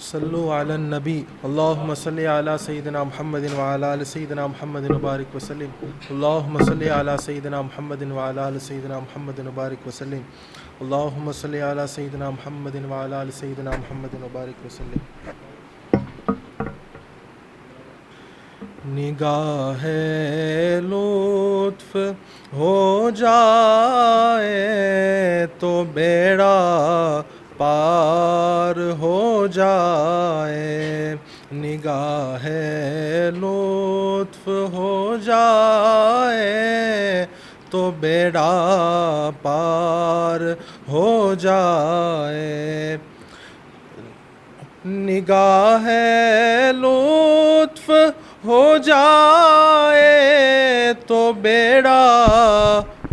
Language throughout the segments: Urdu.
صلو علی النبی اللہم صلی علی سیدنا محمد وعلی آل سیدنا محمد وبارک وسلم اللہم صلی علی سیدنا محمد وعلی آل سیدنا محمد وبارک وسلم اللہم صلی علی سیدنا محمد وعلی آل سیدنا محمد وبارک وسلم۔ نگاہ لطف ہو جائے تو بیڑا پار ہو جائے، نگاہ لطف ہو جائے تو بیڑا پار ہو جائے، نگاہ لطف ہو جائے تو بیڑا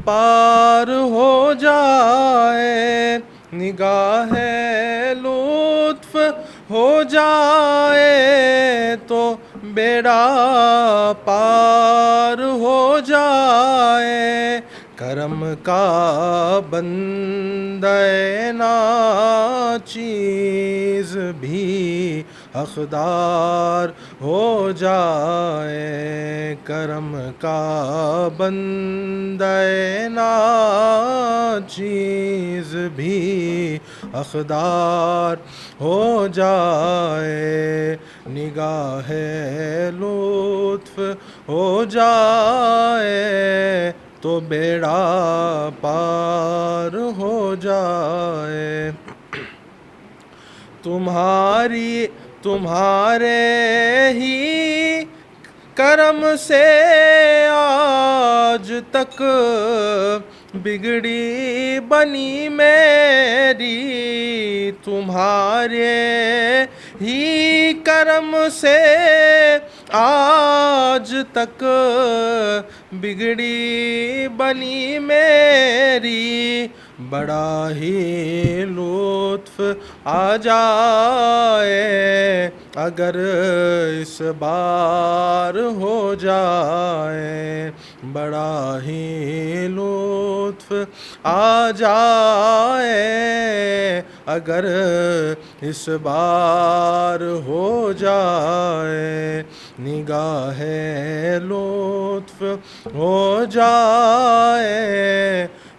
پار ہو جائے، نگاہ لطف ہو جائے تو بیڑا پار ہو جائے، کرم کا بندہ ناچیز بھی حقدار ہو جائے، کرم کا بندہ ناچیز بھی حقدار ہو جائے، نگاہ لطف ہو جائے تو بیڑا پار ہو جائے، تمہارے ہی کرم سے آج تک بگڑی بنی میری، تمہارے ہی کرم سے آج تک بگڑی بنی میری، بڑا ہی لطف آ جائے اگر اس بار ہو جائے، بڑا ہی لطف آ جائے اگر اس بار ہو جائے، نگاہ لطف ہو جائے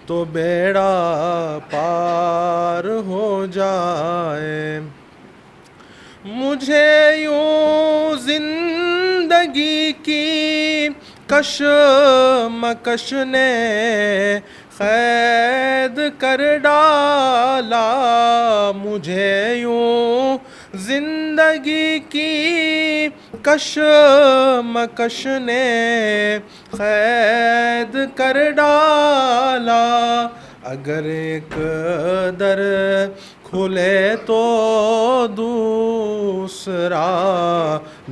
تو بیڑا پار ہو جائے، مجھے یوں زندگی کی کشمکش نے قید کر ڈالا، مجھے یوں زندگی کی کشمکش نے قید کر ڈالا، اگر ایک در کھلے تو دوسرا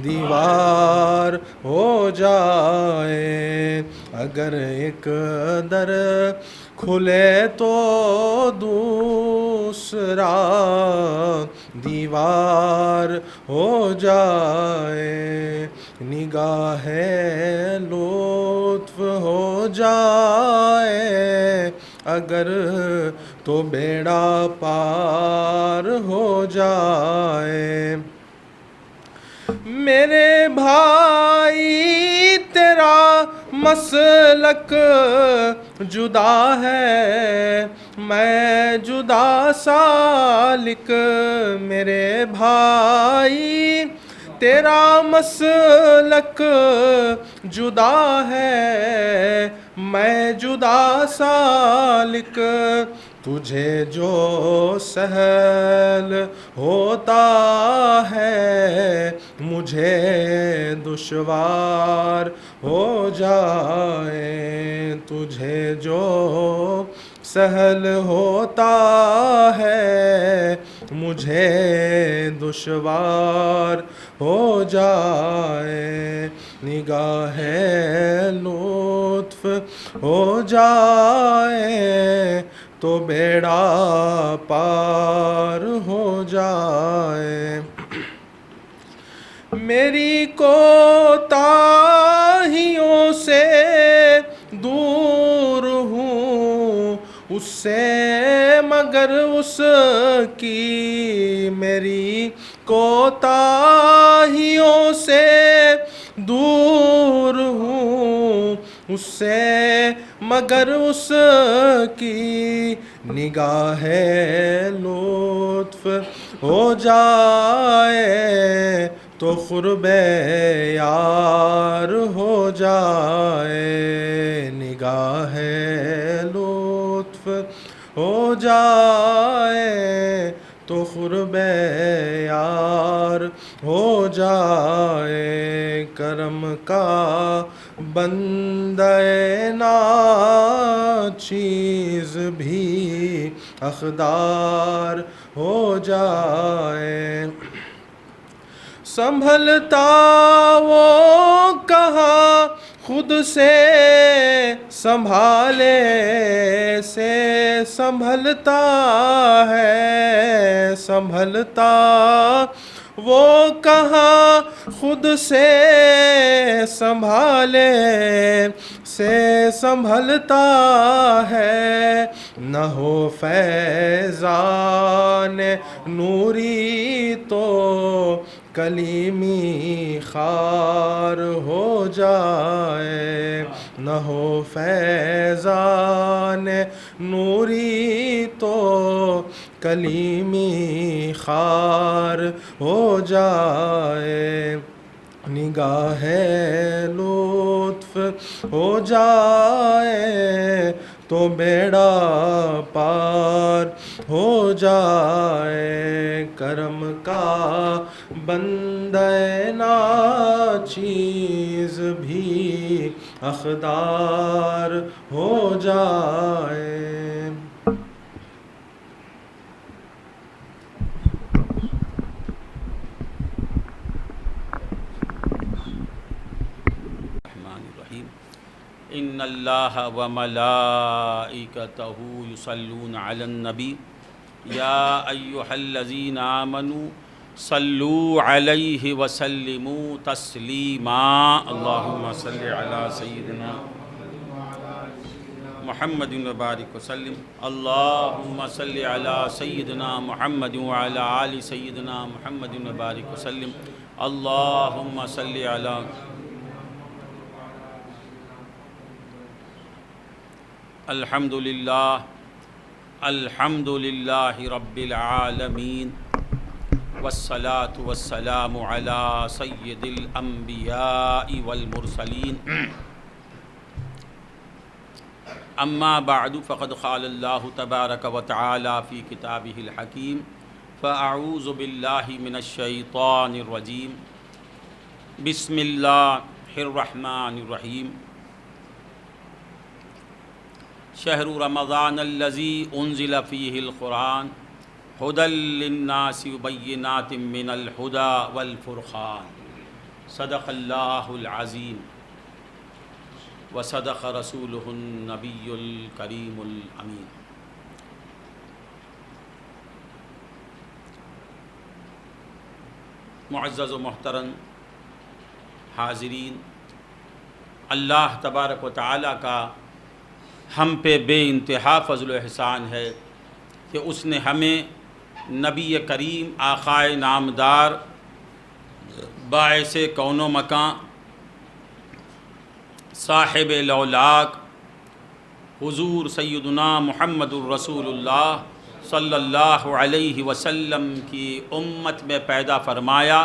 دیوار ہو جائے، اگر ایک در کھلے تو دوسرا دیوار ہو جائے، نگاہ لطف ہو جائے اگر تو بیڑا پار ہو جائے، میرے بھائی تیرا مسلک جدا ہے میں جدا سالک، میرے بھائی تیرا مسلک جدا ہے میں جدا سالک، تجھے جو سہل ہوتا ہے مجھے دشوار ہو جائے، تجھے جو سہل ہوتا ہے مجھے دشوار ہو جائے، نگاہ لطف ہو جائے تو بیڑا پار ہو جائے، میری کوتاہیوں سے دور ہوں اس سے مگر اس کی میری کوتاہیوں سے دور ہوں اس سے مگر اس کی نگاہ لطف ہو جائے تو قرب یار ہو جائے، نگاہ لطف ہو جائے تو قرب یار ہو جائے، کرم کا بندہ ناچیز بھی حقدار ہو جائے۔ سنبھلتا وہ کہاں خود سے سنبھالے سے سنبھلتا ہے، سنبھلتا وہ کہاں خود سے سنبھالے سے سنبھلتا ہے، نہ ہو فیضان نوری تو کلیمی خار ہو جائے، نہ ہو فیضان نوری تو کلیمی خار ہو جائے، نگاہ لطف ہو جائے تو بیڑا پار ہو جائے، کرم کا بندہ ناچیز بھی حقدار ہو جائے۔ ان اللہ وملائکتہ یصلون علی النبی یا ایہا الذین آمنوا صلوا علیہ وسلموا تسلیما، اللہم صلی علی سیدنا محمد وبارک وسلم، اللہم صلی علی سیدنا محمد وعلی آل سیدنا محمد وبارک وسلم، اللہم صلی علی الحمدللہ رب العالمین والصلاة والسلام علی سید الانبیاء والمرسلین، اما بعد فقد قال اللہ تبارک وتعالی فی کتابہ الحکیم، فاعوذ باللہ من الشیطان الرجیم، بسم اللہ الرحمن الرحیم، شہر رمضان الذی انزل فیہ القرآن ھدی للناس وبینات من الھدی والفرقان، صدق اللہ العظیم وصدق رسولہ النبی الکریم الامین۔ معزز و محترم حاضرین، اللہ تبارک و تعالیٰ کا ہم پہ بے انتہا فضل و احسان ہے کہ اس نے ہمیں نبی کریم آقائے نامدار باعث کون و مکان صاحب لولاک حضور سیدنا محمد الرسول اللہ صلی اللہ علیہ وسلم کی امت میں پیدا فرمایا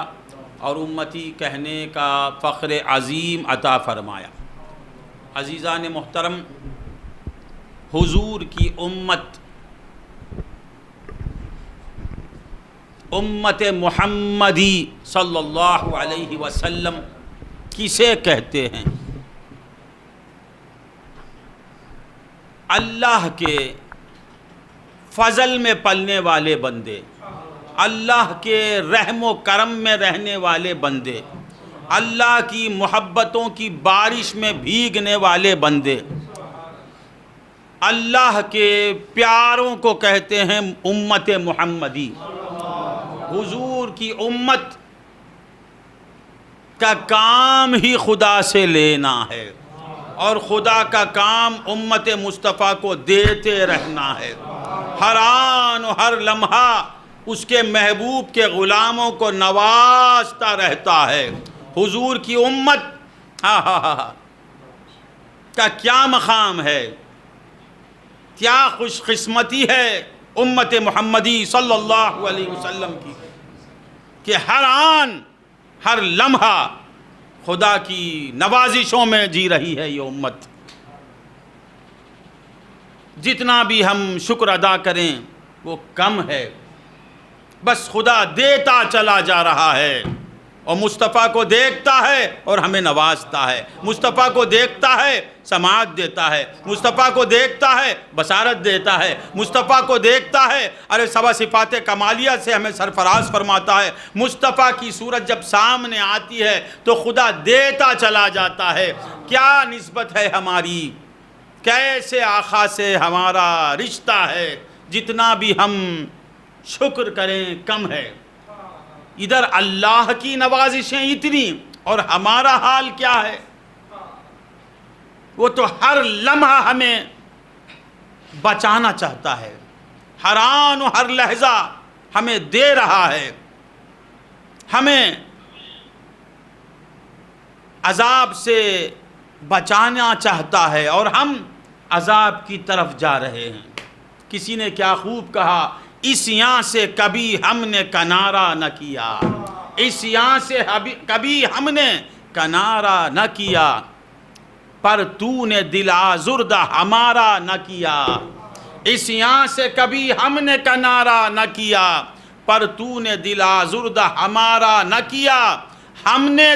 اور امتی کہنے کا فخر عظیم عطا فرمایا۔ عزیزان محترم، حضور کی امت محمدی صلی اللہ علیہ وسلم کسے کہتے ہیں؟ اللہ کے فضل میں پلنے والے بندے، اللہ کے رحم و کرم میں رہنے والے بندے، اللہ کی محبتوں کی بارش میں بھیگنے والے بندے، اللہ کے پیاروں کو کہتے ہیں امت محمدی۔ حضور کی امت کا کام ہی خدا سے لینا ہے اور خدا کا کام امت مصطفیٰ کو دیتے رہنا ہے۔ ہر آن و ہر لمحہ اس کے محبوب کے غلاموں کو نوازتا رہتا ہے۔ حضور کی امت کا کیا مقام ہے، کیا خوش قسمتی ہے امت محمدی صلی اللہ علیہ وسلم کی، کہ ہر آن ہر لمحہ خدا کی نوازشوں میں جی رہی ہے یہ امت۔ جتنا بھی ہم شکر ادا کریں وہ کم ہے، بس خدا دیتا چلا جا رہا ہے، اور مصطفیٰ کو دیکھتا ہے اور ہمیں نوازتا ہے، مصطفیٰ کو دیکھتا ہے سماعت دیتا ہے، مصطفیٰ کو دیکھتا ہے بصارت دیتا ہے، مصطفیٰ کو دیکھتا ہے ارے سبا صفات کمالیہ سے ہمیں سرفراز فرماتا ہے۔ مصطفیٰ کی صورت جب سامنے آتی ہے تو خدا دیتا چلا جاتا ہے۔ کیا نسبت ہے ہماری، کیسے آقا سے ہمارا رشتہ ہے، جتنا بھی ہم شکر کریں کم ہے۔ ادھر اللہ کی نوازشیں اتنی اور ہمارا حال کیا ہے؟ وہ تو ہر لمحہ ہمیں بچانا چاہتا ہے، ہر آن و ہر لحظہ ہمیں دے رہا ہے، ہمیں عذاب سے بچانا چاہتا ہے اور ہم عذاب کی طرف جا رہے ہیں۔ کسی نے کیا خوب کہا، عصیاں سے کبھی ہم نے کنارہ نہ کیا، عصیاں سے کبھی ہم نے کنارہ نہ کیا، پر تو نے دل آزردہ ہمارا نہ کیا۔ عصیاں سے کبھی ہم نے کنارہ نہ کیا، پر تو نے دل آزردہ ہمارا نہ کیا۔ ہم نے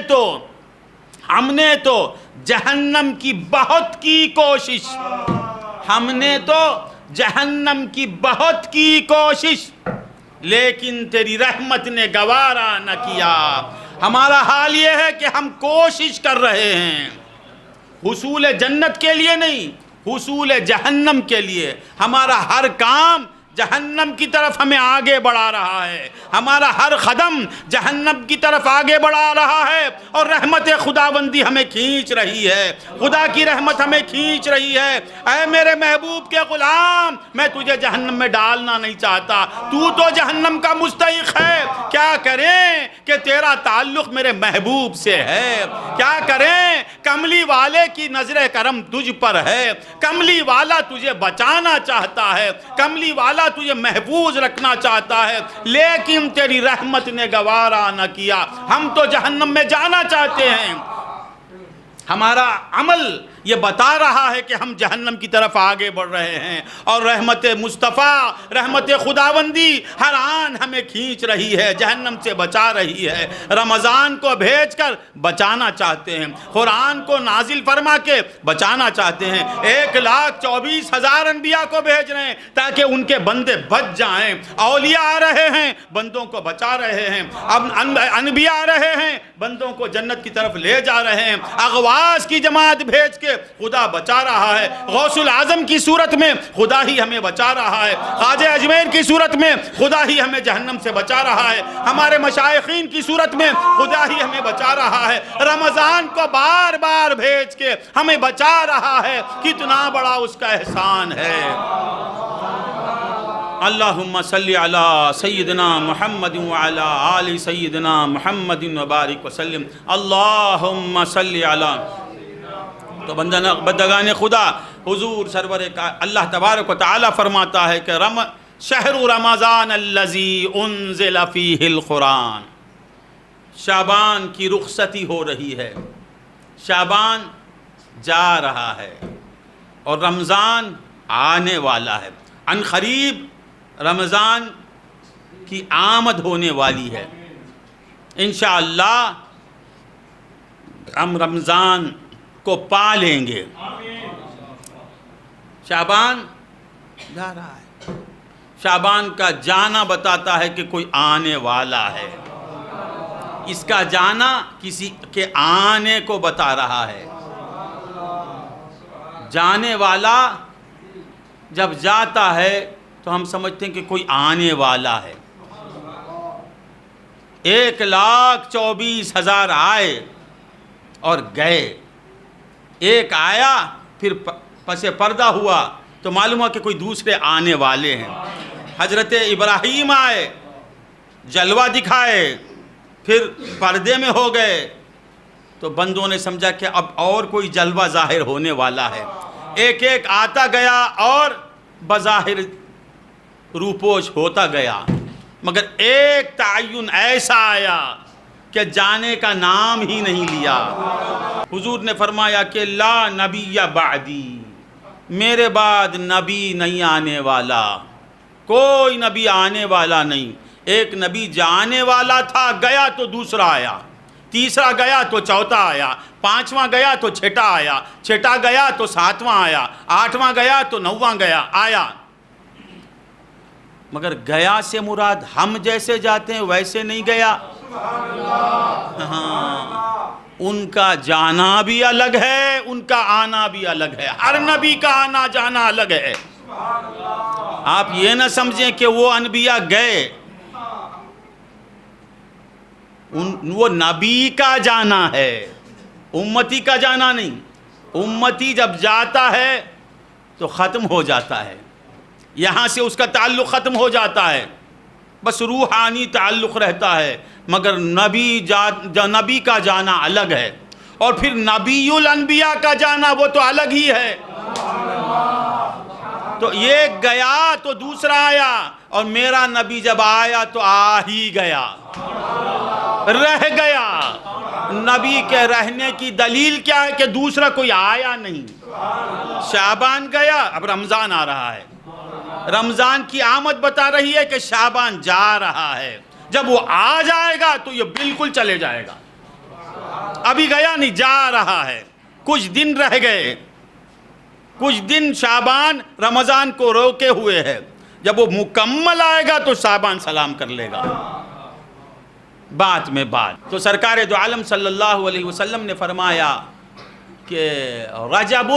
تو جہنم کی بہت کی کوشش، ہم نے تو جہنم کی بہت کی کوشش، لیکن تیری رحمت نے گوارا نہ کیا۔ ہمارا حال یہ ہے کہ ہم کوشش کر رہے ہیں حصول جنت کے لیے نہیں، حصول جہنم کے لیے۔ ہمارا ہر کام جہنم کی طرف ہمیں آگے بڑھا رہا ہے، ہمارا ہر قدم جہنم کی طرف آگے بڑھا رہا ہے، اور رحمت خداوندی ہمیں کھینچ رہی ہے، خدا کی رحمت ہمیں کھینچ رہی ہے۔ اے میرے محبوب کے غلام، میں تجھے جہنم میں ڈالنا نہیں چاہتا، تو جہنم کا مستحق ہے۔ کیا کریں کہ تیرا تعلق میرے محبوب سے ہے، کیا کریں کملی والے کی نظر کرم تجھ پر ہے، کملی والا تجھے بچانا چاہتا ہے، کملی والا تجھے محفوظ رکھنا چاہتا ہے، لیکن تیری رحمت نے گوارا نہ کیا۔ ہم تو جہنم میں جانا چاہتے ہیں، ہمارا عمل یہ بتا رہا ہے کہ ہم جہنم کی طرف آگے بڑھ رہے ہیں، اور رحمت مصطفیٰ، رحمت خداوندی ہر آن ہمیں کھینچ رہی ہے، جہنم سے بچا رہی ہے۔ رمضان کو بھیج کر بچانا چاہتے ہیں، قرآن کو نازل فرما کے بچانا چاہتے ہیں، 1,24,000 انبیاء کو بھیج رہے ہیں تاکہ ان کے بندے بچ جائیں۔ اولیاء آ رہے ہیں، بندوں کو بچا رہے ہیں، اب انبیاء آ رہے ہیں، بندوں کو جنت کی طرف لے جا رہے ہیں۔ اغواث کی جماعت بھیج کے خدا بچا رہا ہے، غوث العظم کی صورت میں خدا ہی ہمیں بچا رہا ہے، خواجہ اجمیر کی صورت میں خدا ہی ہمیں جہنم سے بچا رہا ہے، ہمارے مشائخین کی صورت میں خدا ہی ہمیں بچا رہا ہے۔ رمضان کو بار بار بھیج کے ہمیں بچا رہا ہے، کتنا بڑا اس کا احسان ہے۔ اللہم صلی علی سیدنا محمد وعلی آل سیدنا محمد وبارک وسلم۔ اللہم صلی علی، تو بندگان خدا حضور سرور کا اللہ تبارک و تعالی فرماتا ہے کہ شہر رمضان الذی انزل فیہ القرآن، شعبان کی رخصتی ہو رہی ہے، شعبان جا رہا ہے اور رمضان آنے والا ہے، عن قریب رمضان کی آمد ہونے والی ہے۔ انشاءاللہ ہم رمضان کو پا لیں گے۔ شعبان جا رہا ہے، شعبان کا جانا بتاتا ہے کہ کوئی آنے والا ہے، اس کا جانا کسی کے آنے کو بتا رہا ہے۔ جانے والا جب جاتا ہے تو ہم سمجھتے ہیں کہ کوئی آنے والا ہے۔ 1,24,000 آئے اور گئے، ایک آیا پھر پس پردہ ہوا تو معلوم ہوا کہ کوئی دوسرے آنے والے ہیں۔ حضرت ابراہیم آئے، جلوہ دکھائے، پھر پردے میں ہو گئے، تو بندوں نے سمجھا کہ اب اور کوئی جلوہ ظاہر ہونے والا ہے۔ ایک ایک آتا گیا اور بظاہر روپوش ہوتا گیا، مگر ایک تعین ایسا آیا کہ جانے کا نام ہی نہیں لیا۔ حضور نے فرمایا کہ لا نبی بعدی، میرے بعد نبی نہیں آنے والا، کوئی نبی آنے والا نہیں۔ ایک نبی جانے والا تھا، گیا تو دوسرا آیا، تیسرا گیا تو چوتھا آیا، پانچواں گیا تو چھٹا آیا، چھٹا گیا تو ساتواں آیا، آٹھواں گیا تو نواں گیا آیا۔ مگر گیا سے مراد ہم جیسے جاتے ہیں ویسے نہیں گیا، ہاں، ان کا جانا بھی الگ ہے، ان کا آنا بھی الگ ہے، ہر نبی کا آنا جانا الگ ہے۔ آپ یہ نہ سمجھیں کہ وہ انبیاء گئے، وہ نبی کا جانا ہے، امتی کا جانا نہیں۔ امتی جب جاتا ہے تو ختم ہو جاتا ہے، یہاں سے اس کا تعلق ختم ہو جاتا ہے، بس روحانی تعلق رہتا ہے، مگر نبی کا جانا الگ ہے، اور پھر نبی الانبیاء کا جانا وہ تو الگ ہی ہے۔ تو یہ گیا تو دوسرا آیا، اور میرا نبی جب آیا تو آ ہی گیا، رہ گیا۔ نبی کے رہنے کی دلیل کیا ہے کہ دوسرا کوئی آیا نہیں۔ شعبان گیا، اب رمضان آ رہا ہے، رمضان کی آمد بتا رہی ہے کہ شعبان جا رہا ہے، جب وہ آ جائے گا تو یہ بالکل چلے جائے گا۔ ابھی گیا نہیں، جا رہا ہے، کچھ دن رہ گئے، کچھ دن شعبان رمضان کو روکے ہوئے ہے، جب وہ مکمل آئے گا تو شعبان سلام کر لے گا۔ بات میں بات تو سرکار دو عالم صلی اللہ علیہ وسلم نے فرمایا کہ رجب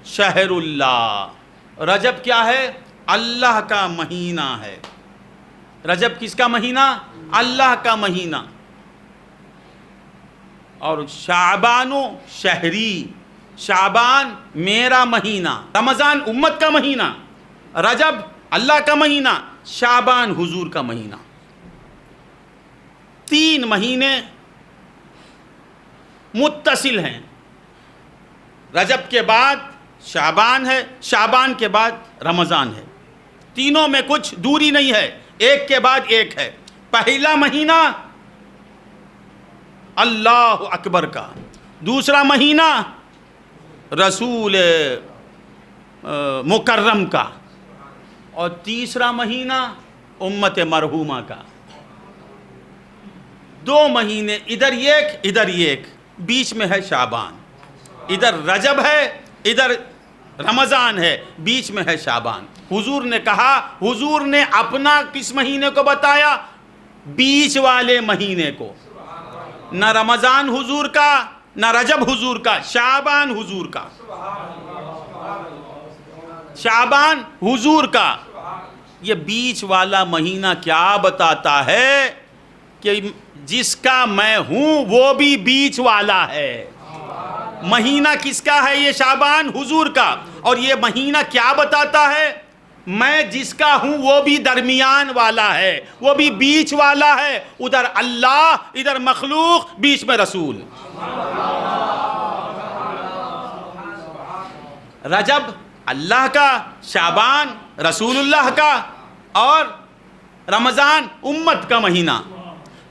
شہر اللہ، رجب کیا ہے؟ اللہ کا مہینہ ہے۔ رجب کس کا مہینہ؟ اللہ کا مہینہ۔ اور شعبان شہری، شعبان میرا مہینہ، رمضان امت کا مہینہ، رجب اللہ کا مہینہ، شعبان حضور کا مہینہ۔ 3 مہینے متصل ہیں، رجب کے بعد شعبان ہے، شعبان کے بعد رمضان ہے، تینوں میں کچھ دوری نہیں ہے، ایک کے بعد ایک ہے۔ پہلا مہینہ اللہ اکبر کا، دوسرا مہینہ رسول مکرم کا، اور تیسرا مہینہ امت مرحومہ کا۔ 2 مہینے، ادھر ایک، بیچ میں ہے شعبان، ادھر رجب ہے، ادھر رمضان ہے، بیچ میں ہے شعبان۔ حضور نے کہا، حضور نے اپنا کس مہینے کو بتایا؟ بیچ والے مہینے کو، نہ رمضان حضور کا، نہ رجب حضور کا، شعبان حضور کا، شعبان حضور کا۔ یہ بیچ والا مہینہ کیا بتاتا ہے؟ کہ جس کا میں ہوں وہ بھی بیچ والا ہے۔ مہینہ کس کا ہے؟ یہ شعبان حضور کا۔ اور یہ مہینہ کیا بتاتا ہے؟ میں جس کا ہوں وہ بھی درمیان والا ہے، وہ بھی بیچ والا ہے، ادھر اللہ، ادھر مخلوق، بیچ میں رسول۔ رجب اللہ کا، شعبان رسول اللہ کا، اور رمضان امت کا مہینہ،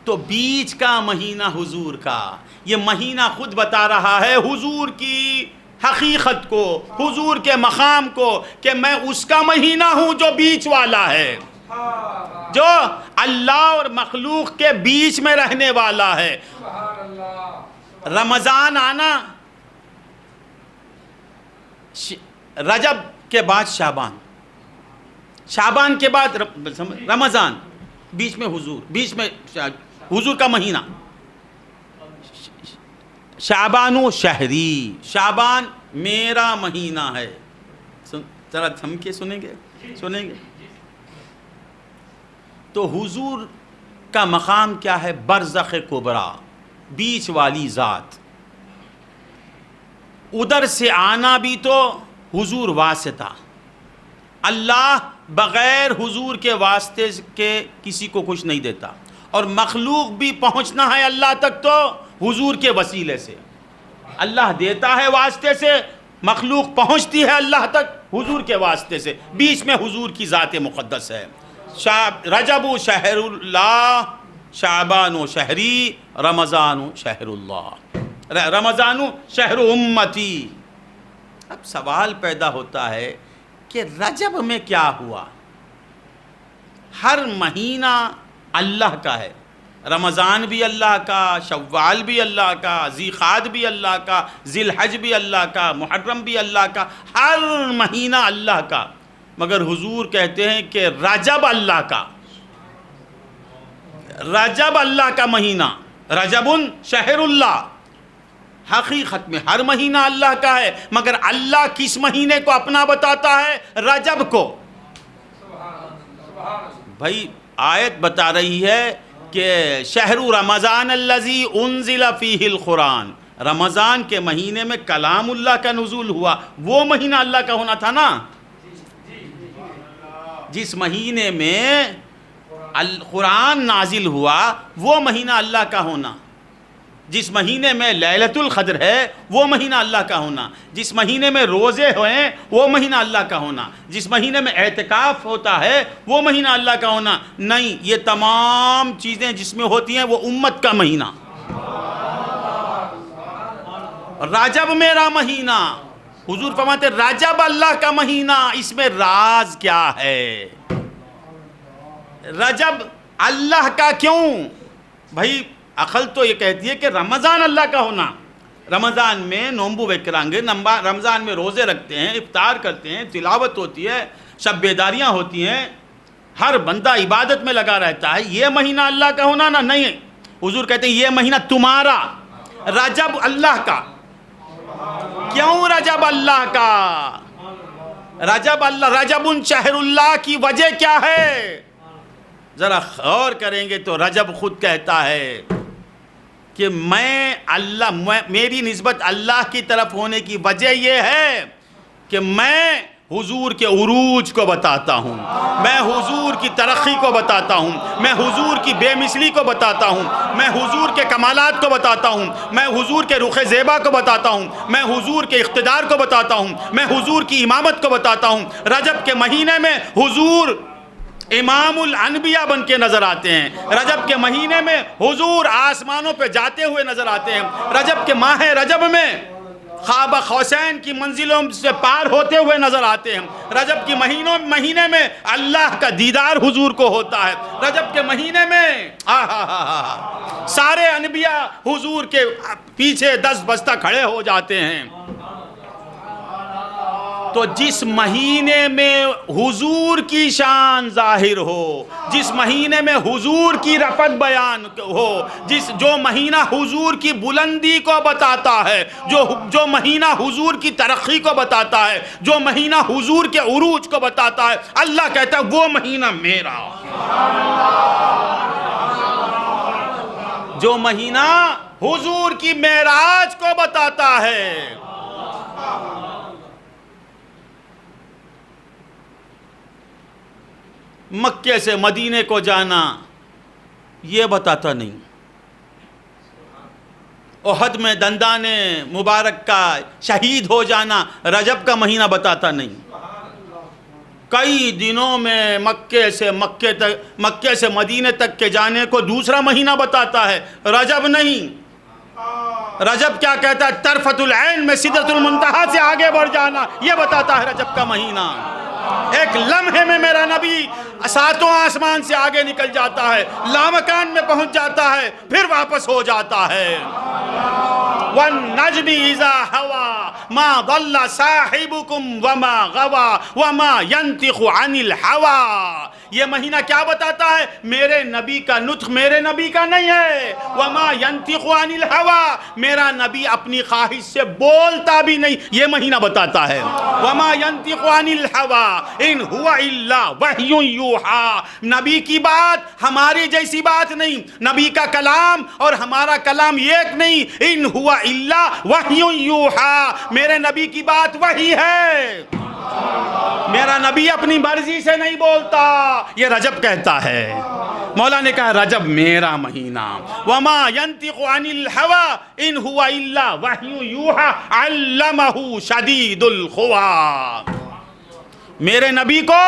تو بیچ کا مہینہ حضور کا۔ یہ مہینہ خود بتا رہا ہے حضور کی حقیقت کو، حضور کے مقام کو، کہ میں اس کا مہینہ ہوں جو بیچ والا ہے، جو اللہ اور مخلوق کے بیچ میں رہنے والا ہے۔ رمضان آنا، رجب کے بعد شعبان، شعبان کے بعد رمضان، بیچ میں حضور، بیچ میں حضور کا مہینہ۔ شعبان و شہری، شعبان میرا مہینہ ہے۔ ذرا تھم کے سنیں گے؟ تو حضور کا مقام کیا ہے؟ برزخ کبریٰ، بیچ والی ذات۔ ادھر سے آنا بھی تو حضور واسطہ، اللہ بغیر حضور کے واسطے کے کسی کو کچھ نہیں دیتا، اور مخلوق بھی پہنچنا ہے اللہ تک تو حضور کے وسیلے سے۔ اللہ دیتا ہے واسطے سے، مخلوق پہنچتی ہے اللہ تک حضور کے واسطے سے، بیچ میں حضور کی ذات مقدس ہے۔ رجب شہر اللہ، شعبان و شہری، رمضان و شہر اللہ، رمضان شہر امتی۔ اب سوال پیدا ہوتا ہے کہ رجب میں کیا ہوا؟ ہر مہینہ اللہ کا ہے، رمضان بھی اللہ کا، شوال بھی اللہ کا، ذیقعد بھی اللہ کا، ذی الحج بھی اللہ کا، محرم بھی اللہ کا، ہر مہینہ اللہ کا، مگر حضور کہتے ہیں کہ رجب اللہ کا، رجب اللہ کا مہینہ، رجب شہر اللہ۔ حقیقت میں ہر مہینہ اللہ کا ہے، مگر اللہ کس مہینے کو اپنا بتاتا ہے؟ رجب کو۔ بھائی آیت بتا رہی ہے کہ شہر رمضان الذی انزل فیہ القرآن، رمضان کے مہینے میں کلام اللہ کا نزول ہوا، وہ مہینہ اللہ کا ہونا تھا نا۔ جس مہینے میں القرآن نازل ہوا وہ مہینہ اللہ کا ہونا، جس مہینے میں لیلۃ القدر ہے وہ مہینہ اللہ کا ہونا، جس مہینے میں روزے ہوئے وہ مہینہ اللہ کا ہونا، جس مہینے میں اعتکاف ہوتا ہے وہ مہینہ اللہ کا ہونا۔ نہیں، یہ تمام چیزیں جس میں ہوتی ہیں وہ امت کا مہینہ۔ رجب میرا مہینہ، حضور فرماتے رجب اللہ کا مہینہ، اس میں راز کیا ہے؟ رجب اللہ کا کیوں؟ بھائی عقل تو یہ کہتی ہے کہ رمضان اللہ کا ہونا، رمضان میں نومبو ویکرانگے، رمضان میں روزے رکھتے ہیں، افطار کرتے ہیں، تلاوت ہوتی ہے، شب بیداریاں ہوتی ہیں، ہر بندہ عبادت میں لگا رہتا ہے، یہ مہینہ اللہ کا ہونا نا؟ نہیں، حضور کہتے ہیں یہ مہینہ تمہارا، رجب اللہ کا۔ کیوں رجب اللہ کا؟ رجب اللہ، رجب شہر اللہ کی وجہ کیا ہے؟ ذرا غور کریں گے تو رجب خود کہتا ہے کہ میری نسبت اللہ کی طرف ہونے کی وجہ یہ ہے کہ میں حضور کے عروج کو بتاتا ہوں، میں حضور کی ترقی کو بتاتا ہوں، میں حضور کی بے مثلی کو بتاتا ہوں، میں حضور کے کمالات کو بتاتا ہوں، میں حضور کے رخ زیبا کو بتاتا ہوں، میں حضور کے اقتدار کو بتاتا ہوں، میں حضور کی امامت کو بتاتا ہوں۔ رجب کے مہینے میں حضور امام الانبیاء بن کے نظر آتے ہیں، رجب کے مہینے میں حضور آسمانوں پہ جاتے ہوئے نظر آتے ہیں، رجب کے ماہ رجب میں خواب قوسین کی منزلوں سے پار ہوتے ہوئے نظر آتے ہیں، رجب کی مہینے میں اللہ کا دیدار حضور کو ہوتا ہے، رجب کے مہینے میں سارے انبیاء حضور کے پیچھے دست بستہ کھڑے ہو جاتے ہیں۔ تو جس مہینے میں حضور کی شان ظاہر ہو، جس مہینے میں حضور کی رفعت بیان ہو، جو مہینہ حضور کی بلندی کو بتاتا ہے، جو مہینہ حضور کی ترقی کو بتاتا ہے، جو مہینہ حضور کے عروج کو بتاتا ہے، اللہ کہتا ہے وہ مہینہ میرا۔ جو مہینہ حضور کی معراج کو بتاتا ہے، مکے سے مدینے کو جانا یہ بتاتا نہیں، احد میں دندان مبارک کا شہید ہو جانا رجب کا مہینہ بتاتا نہیں، کئی دنوں میں مکے سے مدینے تک کے جانے کو دوسرا مہینہ بتاتا ہے، رجب نہیں۔ رجب کیا کہتا ہے؟ طرفت العین میں سدرۃ المنتہا سے آگے بڑھ جانا، یہ بتاتا ہے رجب کا مہینہ۔ ایک لمحے میں میرا نبی ساتوں آسمان سے آگے نکل جاتا ہے، لامکان میں پہنچ جاتا ہے، پھر واپس ہو جاتا ہے۔ وَالنَّجْمِ إِذَا هَوَى مَا ضَلَّ صَاحِبُكُمْ وَمَا غَوَى وَمَا يَنْطِقُ عَنِ الْهَوَى۔ یہ مہینہ کیا بتاتا ہے؟ میرے نبی کا نطق میرے نبی کا نہیں ہے۔ وَمَا يَنْطِقُ عَنِ الْهَوَى، میرا نبی اپنی خواہش سے بولتا بھی نہیں، یہ مہینہ بتاتا ہے۔ وَمَا يَنْطِقُ عَنِ الْهَوَى إِنْ هُوَ إِلَّا وَحْيٌ يُوحَىٰ، نبی کی بات ہماری جیسی بات نہیں، نبی کا کلام اور ہمارا کلام ایک نہیں۔ إِنْ هُوَ إِلَّا وَحْيٌ يُوحَىٰ، میرے نبی کی بات وحی ہے۔ میرا نبی اپنی مرضی سے نہیں بولتا، یہ رجب کہتا ہے۔ مولا نے کہا رجب میرا مہینہ، وما ينطق عن الهوى ان هو الا وحی یوحى علمہ شدید القوى۔ میرے نبی کو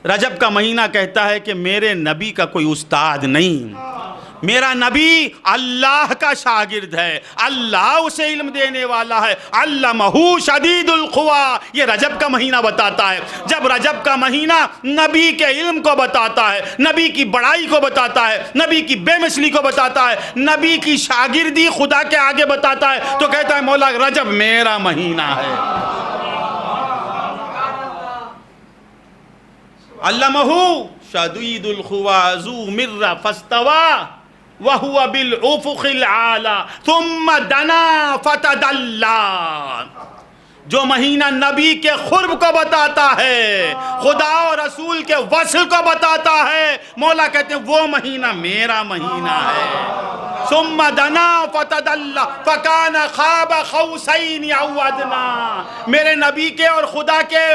رجب کا مہینہ کہتا ہے کہ میرے نبی کا کوئی استاد نہیں، میرا نبی اللہ کا شاگرد ہے، اللہ اسے علم دینے والا ہے۔ علمہ شدید القوى، یہ رجب کا مہینہ بتاتا ہے۔ جب رجب کا مہینہ نبی کے علم کو بتاتا ہے، نبی کی بڑائی کو بتاتا ہے، نبی کی بے مثلی کو بتاتا ہے، نبی کی شاگردی خدا کے آگے بتاتا ہے، تو کہتا ہے مولا رجب میرا مہینہ ہے۔ علمہ شدید القوى ذو مرة فاستوى وهو بالافق الاعلى ثم دنا فتدلى، جو مہینہ نبی کے قرب کو بتاتا ہے، خدا اور رسول کے وصل کو بتاتا ہے، مولا کہتے ہیں وہ مہینہ میرا مہینہ ہے۔ ثم دنا فتدلى فكان قاب قوسين او ادنى، میرے نبی کے اور خدا کے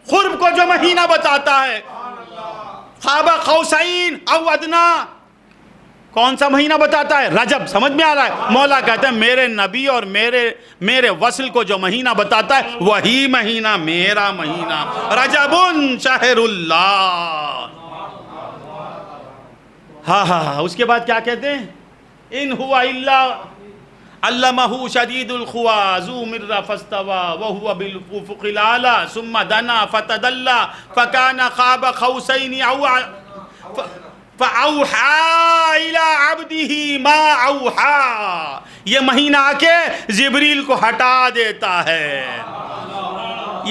قرب کو جو مہینہ بتاتا ہے، قاب قوسین او ادنا، کون سا مہینہ بتاتا ہے؟ رجب۔ سمجھ میں آ رہا ہے؟ مولا کہتے ہیں میرے نبی اور میرے وصل کو جو مہینہ بتاتا ہے وہی مہینہ میرا مہینہ۔ رجب شہر اللہ۔ ہاں اس کے بعد کیا کہتے ہیں؟ ان ہوا الا علمہ شدید القوى ذو مرة فاستوى وهو بالافق الاعلى ثم دنا فتدلى فكان قاب قوسين او فأوحى إلى عبده ما أوحى، یہ مہینہ آ کے جبریل کو ہٹا دیتا ہے،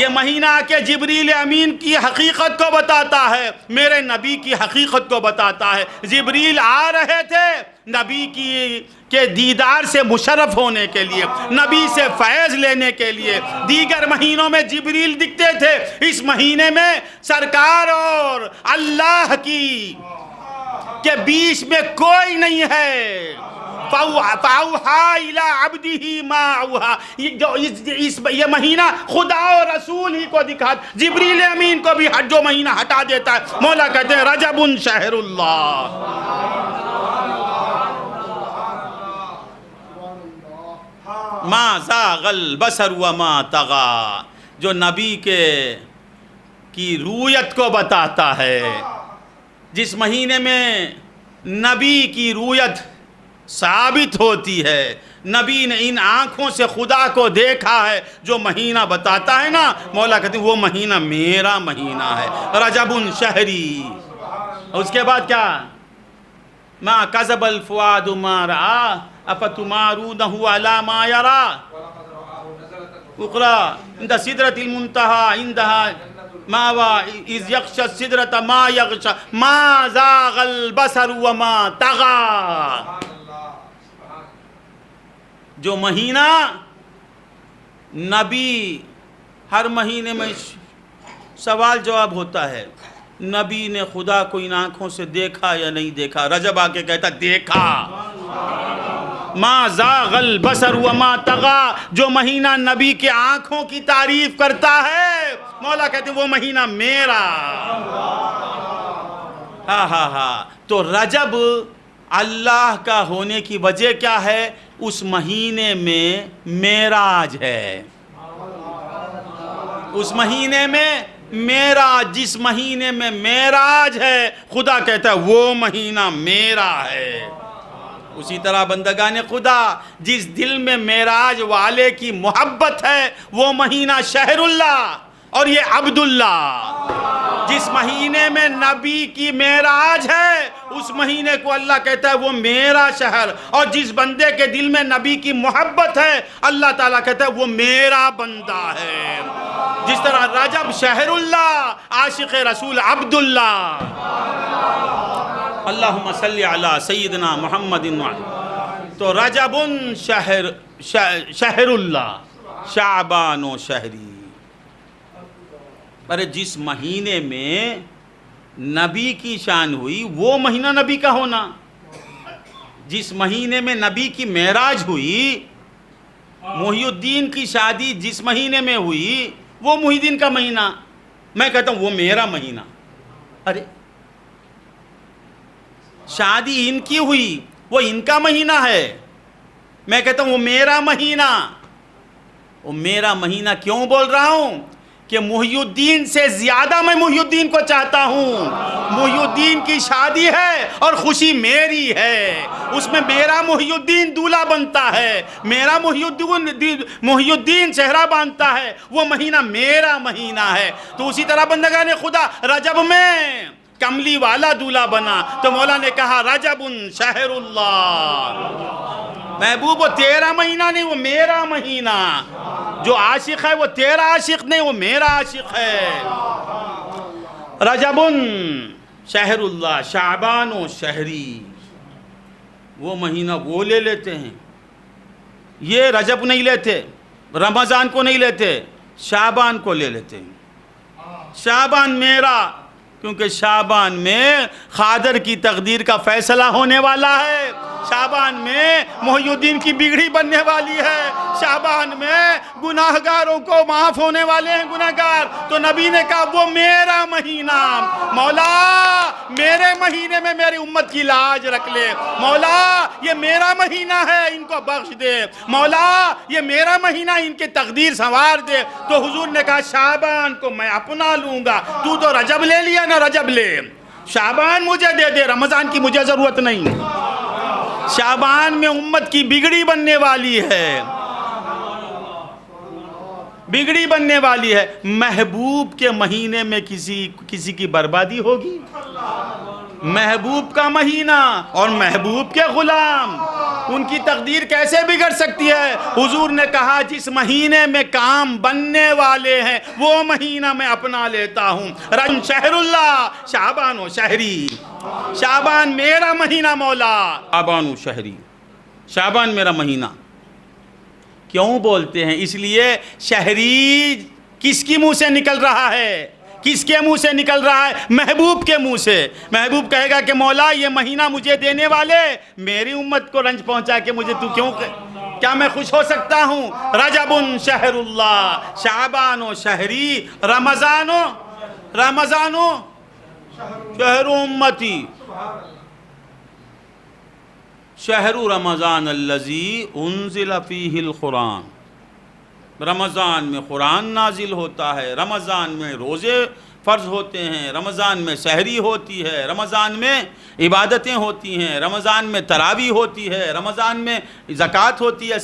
یہ مہینہ آ کے جبریل امین کی حقیقت کو بتاتا ہے، میرے نبی کی حقیقت کو بتاتا ہے۔ جبریل آ رہے تھے نبی کے دیدار سے مشرف ہونے کے لیے، نبی سے فیض لینے کے لیے۔ دیگر مہینوں میں جبریل دکھتے تھے، اس مہینے میں سرکار اور اللہ کے بیچ میں کوئی نہیں ہے۔ فَأَوْحَى إِلَىٰ عَبْدِهِ مَا أَوْحَىٰ، یہ مہینہ خدا اور رسول ہی کو دکھا، جبریل امین کو بھی جو مہینہ ہٹا دیتا ہے۔ مولا کہتے ہیں رجب شہر اللہ۔ ما زاغ البصر وما طغى، جو نبی کی رویت کو بتاتا ہے، جس مہینے میں نبی کی رویت ثابت ہوتی ہے، نبی نے ان آنکھوں سے خدا کو دیکھا ہے، جو مہینہ بتاتا ہے نا، مولا کہتے ہیں وہ مہینہ میرا مہینہ ہے۔ رجب شہری۔ اس کے بعد کیا؟ ما کذب الفؤاد ما رأى افتمارونه على ما يرى، اقرا عند سدرة المنتهى عندها ماوى اذ يغشى السدرة ما يغشى ما زاغ البصر وما طغى، جو مہینہ نبی ہر مہینے میں سوال جواب ہوتا ہے، نبی نے خدا کو ان آنکھوں سے دیکھا یا نہیں دیکھا؟ رجب آ کے کہتا دیکھا۔ ما زاغ البصر وما طغى، جو مہینہ نبی کے آنکھوں کی تعریف کرتا ہے، مولا کہتے ہیں وہ مہینہ میرا۔ ہاں تو رجب اللہ کا ہونے کی وجہ کیا ہے؟ اس مہینے میں معراج ہے، اس مہینے میں معراج، جس مہینے میں معراج ہے خدا کہتا ہے وہ مہینہ میرا ہے۔ اسی طرح بندگان خدا جس دل میں معراج والے کی محبت ہے وہ مہینہ شہر اللہ، اور یہ عبداللہ۔ جس مہینے میں نبی کی معراج ہے اس مہینے کو اللہ کہتا ہے وہ میرا شہر، اور جس بندے کے دل میں نبی کی محبت ہے اللہ تعالیٰ کہتا ہے وہ میرا بندہ ہے۔ جس طرح رجب شہر اللہ، عاشق رسول عبداللہ۔ اللہم صلی علی سیدنا محمد۔ تو رجب شہر اللہ، شعبان و شہری۔ پر جس مہینے میں نبی کی شان ہوئی وہ مہینہ نبی کا ہونا، جس مہینے میں نبی کی معراج ہوئی، محی الدین کی شادی جس مہینے میں ہوئی وہ محی الدین کا مہینہ، میں کہتا ہوں وہ میرا مہینہ. ارے شادی ان کی ہوئی، وہ ان کا مہینہ ہے. میں کہتا ہوں وہ میرا مہینہ. وہ میرا مہینہ کیوں بول رہا ہوں؟ کہ محی الدین سے زیادہ میں محی الدین کو چاہتا ہوں. محی الدین کی شادی ہے اور خوشی میری ہے. اس میں میرا محی الدین دولہا بنتا ہے، میرا محی الدین چہرہ باندھتا ہے. وہ مہینہ میرا مہینہ ہے. تو اسی طرح بندگان خدا رجب میں کملی والا دولہا بنا تو مولا نے کہا رجب شہر اللہ. محبوب وہ تیرا مہینہ نہیں، وہ میرا مہینہ. جو عاشق ہے وہ تیرا عاشق نہیں، وہ میرا عاشق ہے. رجب شہر اللہ، شعبان و شہری. وہ مہینہ وہ لے لیتے ہیں، یہ رجب نہیں لیتے، رمضان کو نہیں لیتے، شعبان کو لے لیتے ہیں. شعبان میرا، کیونکہ شعبان میں خادر کی تقدیر کا فیصلہ ہونے والا ہے. شعبان میں محی الدین کی بگڑی بننے والی ہے. شعبان میں گناہگاروں کو معاف ہونے والے ہیں گناہگار. تو نبی نے کہا وہ میرا مہینہ. مولا میرے مہینے میں میری امت کی لاج رکھ لے. مولا یہ میرا مہینہ ہے، ان کو بخش دے. مولا یہ میرا مہینہ، ان کی تقدیر سنوار دے. تو حضور نے کہا شعبان کو میں اپنا لوں گا. تو رجب لے لیا نا، رجب لے. شعبان مجھے دے دے، رمضان کی مجھے ضرورت نہیں. شعبان میں امت کی بگڑی بننے والی ہے، بگڑی بننے والی ہے. محبوب کے مہینے میں کسی کی بربادی ہوگی؟ محبوب کا مہینہ اور محبوب کے غلام، ان کی تقدیر کیسے بگڑ سکتی ہے؟ حضور نے کہا جس مہینے میں کام بننے والے ہیں وہ مہینہ میں اپنا لیتا ہوں. رجب شہر اللہ، شعبان و شہری. شعبان میرا مہینہ مولا. شعبان و شہری، شعبان میرا مہینہ. کیوں بولتے ہیں؟ اس لیے شہری کس کی منہ سے نکل رہا ہے؟ کس کے منہ سے نکل رہا ہے؟ محبوب کے منہ سے. محبوب کہے گا کہ مولا یہ مہینہ مجھے دینے والے میری امت کو رنج پہنچا کے مجھے تو کیا میں خوش ہو سکتا ہوں؟ رجب شہر اللہ، شعبان و شہری، رمضان شہر امتی. شہر رمضان الذی انزل فیہ القرآن. رمضان میں قرآن نازل ہوتا ہے، رمضان میں روزے فرض ہوتے ہیں، رمضان میں سحری ہوتی ہے، رمضان میں عبادتیں ہوتی ہیں، رمضان میں تراویح ہوتی ہے، رمضان میں زکوٰۃ ہوتی ہے.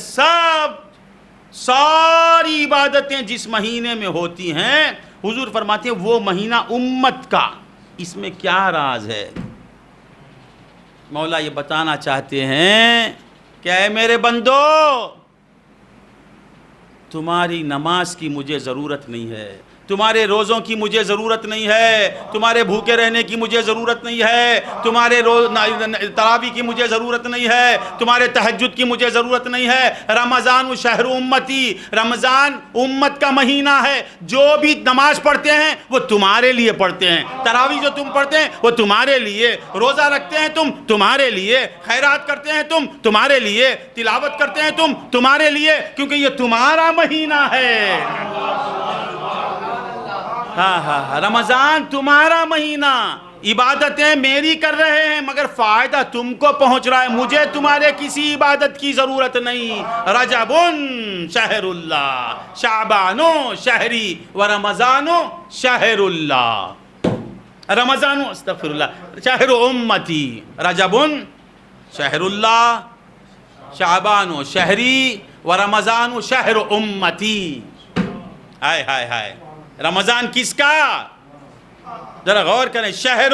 ساری عبادتیں جس مہینے میں ہوتی ہیں حضور فرماتے ہیں وہ مہینہ امت کا. اس میں کیا راز ہے؟ مولا یہ بتانا چاہتے ہیں کہ اے میرے بندو، تمہاری نماز کی مجھے ضرورت نہیں ہے، تمہارے روزوں کی مجھے ضرورت نہیں ہے، تمہارے بھوکے رہنے کی مجھے ضرورت نہیں ہے، تمہارے تراویح کی مجھے ضرورت نہیں ہے، تمہارے تہجد کی مجھے ضرورت نہیں ہے. رمضان شہر امتی، رمضان امت کا مہینہ ہے. جو بھی نماز پڑھتے ہیں وہ تمہارے لیے پڑھتے ہیں، تراویح جو تم پڑھتے ہیں وہ تمہارے لیے، روزہ رکھتے ہیں تم تمہارے لیے، خیرات کرتے ہیں تم تمہارے لیے، تلاوت کرتے ہیں تم تمہارے لیے، کیونکہ یہ تمہارا مہینہ ہے. ہاں رمضان تمہارا مہینہ. عبادتیں میری کر رہے ہیں مگر فائدہ تم کو پہنچ رہا ہے، مجھے تمہارے کسی عبادت کی ضرورت نہیں. رجب شہر اللہ، شعبان شہری، و رمضان شہر اللہ. رمضان استغفر اللہ شہر امتی. رجب شہر اللہ، شعبان شہری، و رمضان شہر امتی. ہائے ہائے ہائے، رمضان کس کا؟ ذرا غور کریں. شہر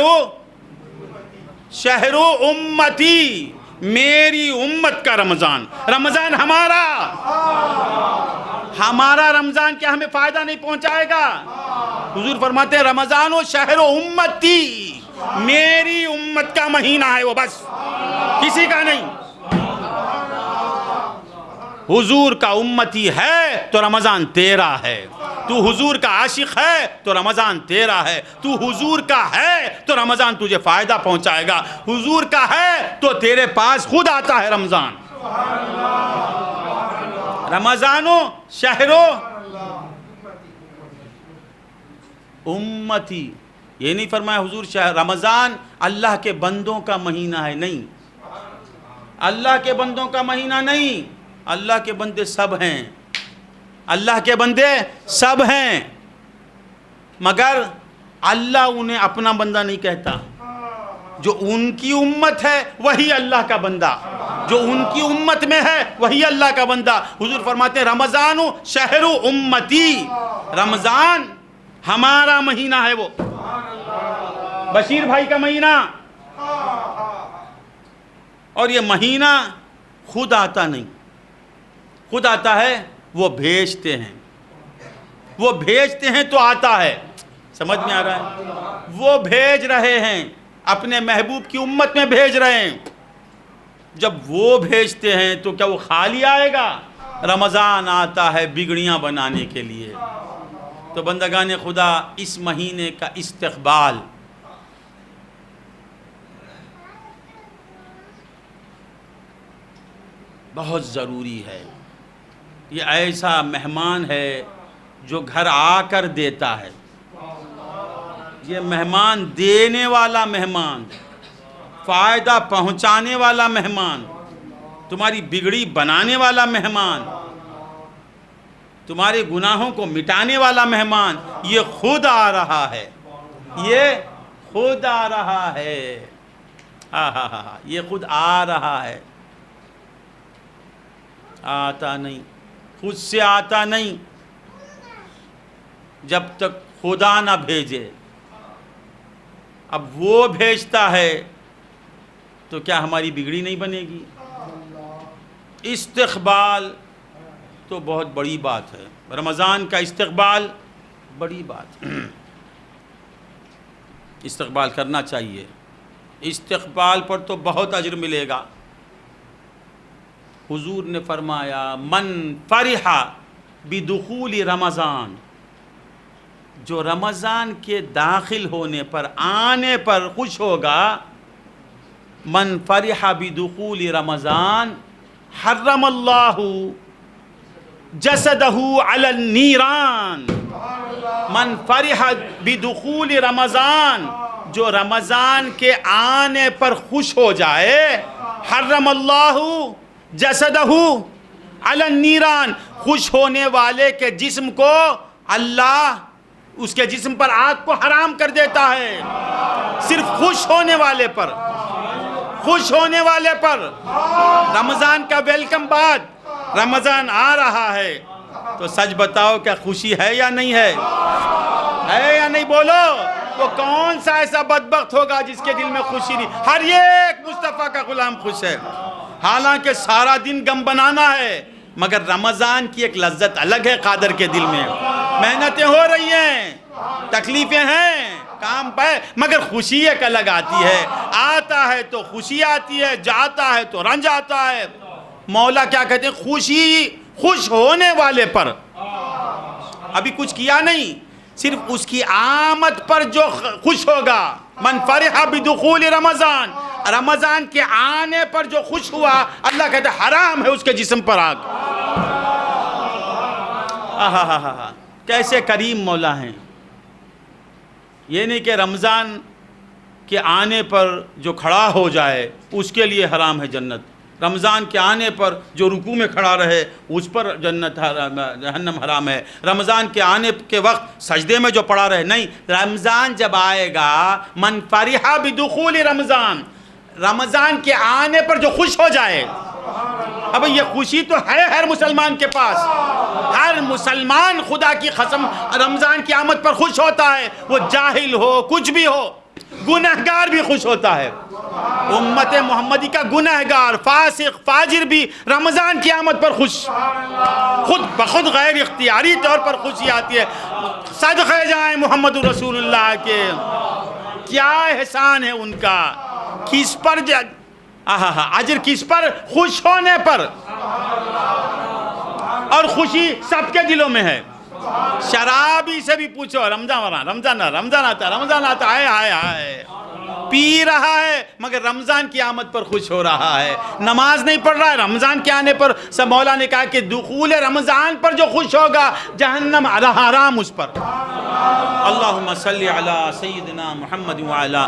امتی، میری امت کا رمضان. رمضان ہمارا رمضان کیا ہمیں فائدہ نہیں پہنچائے گا؟ حضور فرماتے ہیں رمضان و شہر امتی، میری امت کا مہینہ ہے وہ، بس کسی کا نہیں. حضور کا امتی ہے تو رمضان تیرا ہے. تو حضور کا عاشق ہے تو رمضان تیرا ہے. تو حضور کا ہے تو رمضان تجھے فائدہ پہنچائے گا. حضور کا ہے تو تیرے پاس خود آتا ہے رمضان. رمضان و شہر امتی، یہ نہیں فرمایا حضور شہر رمضان اللہ کے بندوں کا مہینہ ہے، نہیں، اللہ کے بندوں کا مہینہ نہیں، اللہ کے بندے سب ہیں، اللہ کے بندے سب ہیں، مگر اللہ انہیں اپنا بندہ نہیں کہتا، جو ان کی امت ہے وہی اللہ کا بندہ، جو ان کی امت میں ہے وہی اللہ کا بندہ۔ حضور فرماتے ہیں رمضان شہر امتی، رمضان ہمارا مہینہ ہے، وہ بشیر بھائی کا مہینہ، اور یہ مہینہ خود آتا نہیں، خود آتا ہے، وہ بھیجتے ہیں، وہ بھیجتے ہیں تو آتا ہے، سمجھ میں آ رہا ہے؟ وہ بھیج رہے ہیں، اپنے محبوب کی امت میں بھیج رہے ہیں، جب وہ بھیجتے ہیں تو کیا وہ خالی آئے گا؟ رمضان آتا ہے بگڑیاں بنانے کے لیے۔ تو بندگان خدا، اس مہینے کا استقبال بہت ضروری ہے۔ یہ ایسا مہمان ہے جو گھر آ کر دیتا ہے، یہ مہمان دینے والا مہمان، فائدہ پہنچانے والا مہمان، تمہاری بگڑی بنانے والا مہمان، تمہارے گناہوں کو مٹانے والا مہمان، یہ خود آ رہا ہے، یہ خود آ رہا ہے، یہ خود آ رہا ہے، آتا نہیں، خود سے آتا نہیں جب تک خدا نہ بھیجے۔ اب وہ بھیجتا ہے تو کیا ہماری بگڑی نہیں بنے گی؟ استقبال تو بہت بڑی بات ہے، رمضان کا استقبال بڑی بات ہے، استقبال کرنا چاہیے، استقبال پر تو بہت اجر ملے گا۔ حضور نے فرمایا من فرح بدخول رمضان، جو رمضان کے داخل ہونے پر، آنے پر خوش ہوگا، من فرح بدخول رمضان حرم اللہ جسدہ علی النیران، من فرح بدخول رمضان، جو رمضان کے آنے پر خوش ہو جائے، حرم اللہ جسدہ علی النیران، خوش ہونے والے کے جسم کو اللہ اس کے جسم پر آگ کو حرام کر دیتا ہے، صرف خوش ہونے والے پر، خوش ہونے والے پر۔ رمضان کا ویلکم بعد، رمضان آ رہا ہے تو سچ بتاؤ کیا خوشی ہے یا نہیں ہے؟ ہے یا نہیں؟ بولو۔ وہ کون سا ایسا بدبخت ہوگا جس کے دل میں خوشی نہیں؟ ہر ایک مصطفیٰ کا غلام خوش ہے، حالانکہ سارا دن غم بنانا ہے، مگر رمضان کی ایک لذت الگ ہے قادر کے دل میں۔ محنتیں ہو رہی ہیں، تکلیفیں ہیں، کام پہ، مگر خوشی ایک الگ آتی ہے، آتا ہے تو خوشی آتی ہے، جاتا ہے تو رنج آتا ہے۔ مولا کیا کہتے ہیں؟ خوشی خوش ہونے والے پر، ابھی کچھ کیا نہیں، صرف اس کی آمد پر جو خوش ہوگا، من فرح بدخول رمضان، رمضان کے آنے پر جو خوش ہوا، اللہ کہتا ہے حرام ہے اس کے جسم پر آگ۔ کیسے کریم مولا ہیں! یہ نہیں کہ رمضان کے آنے پر جو کھڑا ہو جائے اس کے لیے حرام ہے جنت، رمضان کے آنے پر جو رکوع میں کھڑا رہے اس پر جنت جہنم حرام ہے، رمضان کے آنے کے وقت سجدے میں جو پڑا رہے نہیں، رمضان جب آئے گا، من فرح بدخول رمضان، رمضان کے آنے پر جو خوش ہو جائے۔ اب یہ خوشی تو ہے ہر مسلمان کے پاس، ہر مسلمان خدا کی قسم رمضان کی آمد پر خوش ہوتا ہے، وہ جاہل ہو کچھ بھی ہو، گنہگار بھی خوش ہوتا ہے۔ امت محمدی کا گنہگار، فاسق، فاجر بھی رمضان کی آمد پر خوش، خود بخود غیر اختیاری طور پر خوشی آتی ہے۔ صدقے جائیں محمد رسول اللہ کے، کیا احسان ہے ان کا، کس پر اجر کس پر؟ خوش ہونے پر، اور خوشی سب کے دلوں میں ہے۔ شرابی سے بھی پوچھو رمضان آتا ہے، رمضان آتا ہے، ہائے ہائے ہائے، پی رہا ہے مگر رمضان کی آمد پر خوش ہو رہا ہے، نماز نہیں پڑھ رہا ہے، رمضان کے آنے پر سب مولا نے کہا کہ دخول رمضان پر جو خوش ہوگا جہنم حرام اس پر۔ اللہم صلی علی سیدنا محمد وعلی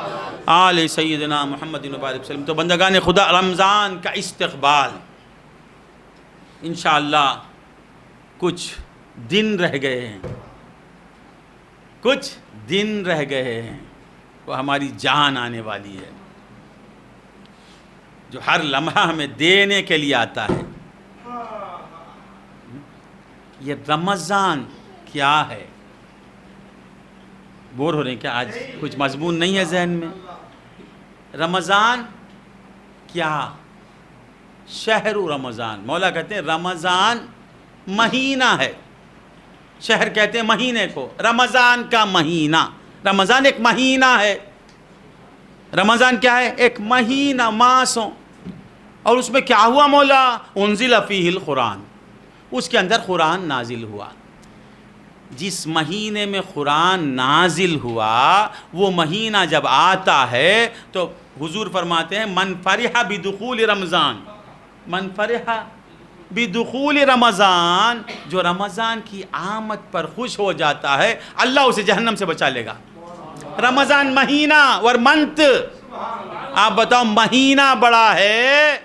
آل سیدنا محمد وبارک وسلم۔ تو بندگان خدا، رمضان کا استقبال انشاءاللہ کچھ دن رہ گئے ہیں، کچھ دن رہ گئے ہیں، وہ ہماری جان آنے والی ہے جو ہر لمحہ ہمیں دینے کے لیے آتا ہے۔ یہ رمضان کیا ہے؟ بور ہو رہے ہیں کیا؟ آج کچھ مضمون نہیں ہے ذہن میں؟ رمضان کیا؟ شہر رمضان، مولا کہتے ہیں رمضان مہینہ ہے، شہر کہتے ہیں مہینے کو، رمضان کا مہینہ، رمضان ایک مہینہ ہے۔ رمضان کیا ہے؟ ایک مہینہ، ماسوں۔ اور اس میں کیا ہوا مولا؟ انزل فیہ القرآن، اس کے اندر قرآن نازل ہوا۔ جس مہینے میں قرآن نازل ہوا وہ مہینہ جب آتا ہے تو حضور فرماتے ہیں من فرح بدخول رمضان، من فرح بدخول رمضان، جو رمضان کی آمد پر خوش ہو جاتا ہے اللہ اسے جہنم سے بچا لے گا۔ رمضان مہینہ اور منت، آپ بتاؤ مہینہ بڑا ہے،